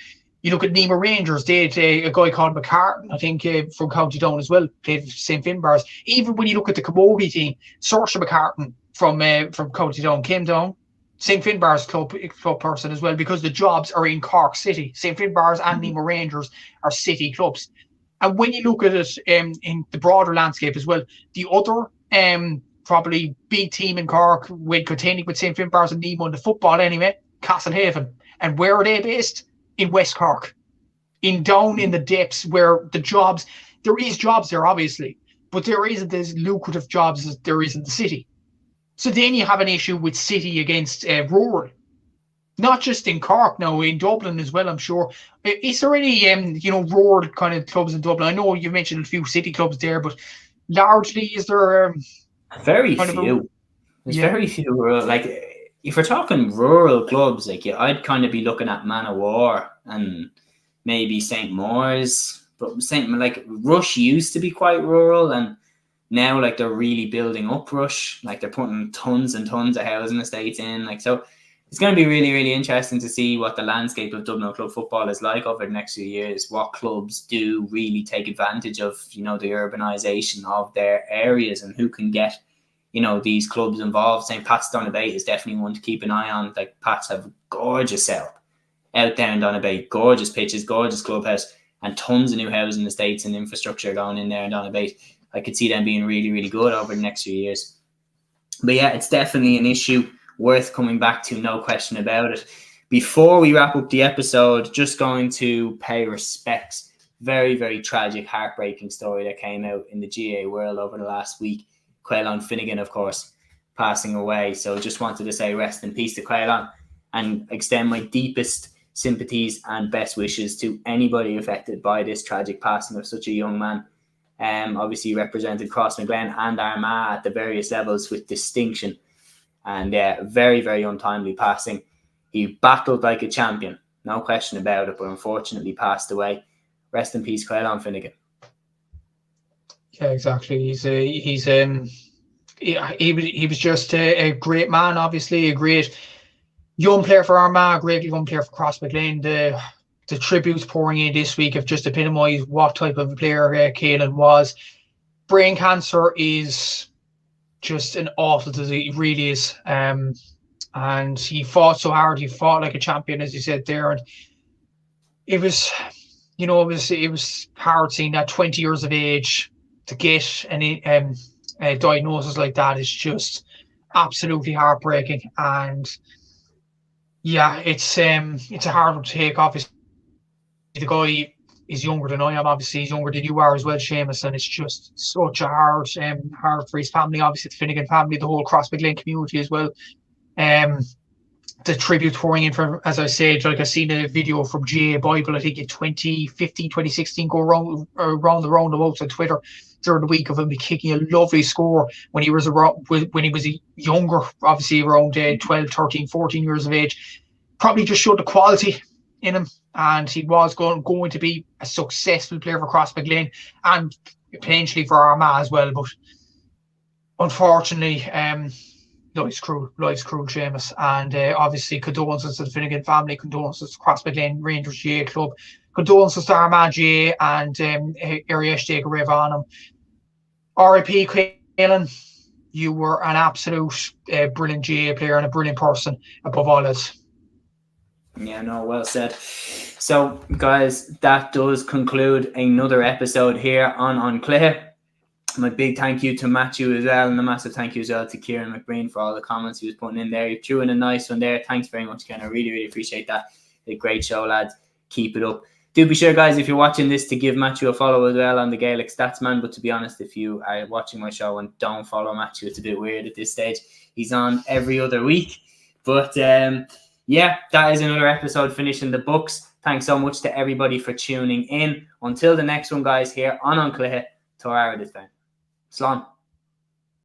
You look at Nima Rangers, they had a guy called McCartan, I think, from County Down as well, played with St. Finbarrs. Even when you look at the Camogie team, Saoirse McCartan from County Down came down. St. Finbarrs club person as well, because the jobs are in Cork City. St. Finbarrs and Nima Rangers are city clubs. And when you look at it in the broader landscape as well, the other probably big team in Cork, containing with St. Finbarrs and Nemo in the football anyway, Castlehaven. And where are they based? In West Cork. Down in the depths where the jobs, there is jobs there obviously, but there isn't as lucrative jobs as there is in the city. So then you have an issue with city against rural. Not just in Cork now, in Dublin as well, I'm sure. Is there any, rural kind of clubs in Dublin? I know you mentioned a few city clubs there, but largely, is there... very few. There's very few rural. Like, if we're talking rural clubs, like I'd kind of be looking at Manowar and maybe St. Maur's. But Rush used to be quite rural, and now, like, they're really building up Rush. Like, they're putting tons and tons of housing estates in. Like, so... It's going to be really, really interesting to see what the landscape of Dublin club football is like over the next few years. What clubs do really take advantage of, the urbanisation of their areas, and who can get, these clubs involved. St. Pat's Donabate is definitely one to keep an eye on. Like, Pats have a gorgeous setup out there in Donabate, gorgeous pitches, gorgeous clubhouse, and tons of new housing estates and infrastructure going in there in Donabate. I could see them being really, really good over the next few years. But yeah, it's definitely an issue worth coming back to, no question about it. Before we wrap up the episode, just going to pay respects. Very, very tragic, heartbreaking story that came out in the GAA world over the last week. Quailon Finnegan, of course, passing away. So just wanted to say rest in peace to Caolan and extend my deepest sympathies and best wishes to anybody affected by this tragic passing of such a young man. Obviously represented Crossmaglen and Armagh at the various levels with distinction, and very, very untimely passing. He battled like a champion, no question about it, but unfortunately passed away. Rest in peace, Caolan Finnegan. Yeah, exactly. He was just a great man, obviously a great young player for Armagh, great young player for Crossmaglen. The tributes pouring in this week have just epitomised what type of player Caolan was. Brain cancer is just an awful disease, it really is. And he fought so hard, he fought like a champion, as you said there. And it was, it was hard seeing that 20 years of age to get a diagnosis like that is just absolutely heartbreaking. And yeah, it's a hard one to take. Obviously, the guy is younger than I am. Obviously, he's younger than you are as well, Séamus, and it's just such a hard for his family. Obviously, the Finnegan family, the whole Crossmaglen community as well. The tribute pouring in from, as I said, like I seen a video from G.A. Bible, I think in 2015, 2016, go around the roundabouts on Twitter during the week of him kicking a lovely score when he was younger, obviously around 12, 13, 14 years of age. Probably just showed the quality in him, and he was going to be a successful player for Crossmaglen and potentially for Armagh as well. But unfortunately, life's cruel, Séamus. And obviously, condolences to the Finnegan family, condolences to Crossmaglen Rangers GA Club, condolences to Armagh GA and Arieste Garevanum. RIP Caolan, you were an absolute brilliant GA player and a brilliant person above all else. Yeah, no, well said. So, guys, that does conclude another episode here on Cluiche. My big thank you to Matthew as well, and a massive thank you as well to Kieran McBreen for all the comments he was putting in there. You threw in a nice one there. Thanks very much, Ken. I really, really appreciate that. A great show, lads. Keep it up. Do be sure, guys, if you're watching this, to give Matthew a follow as well on the Gaelic Statsman. But to be honest, if you are watching my show and don't follow Matthew, it's a bit weird at this stage. He's on every other week. But yeah, that is another episode finishing the books. Thanks so much to everybody for tuning in. Until the next one, guys, here on Cluiche, Torara this time. Slán.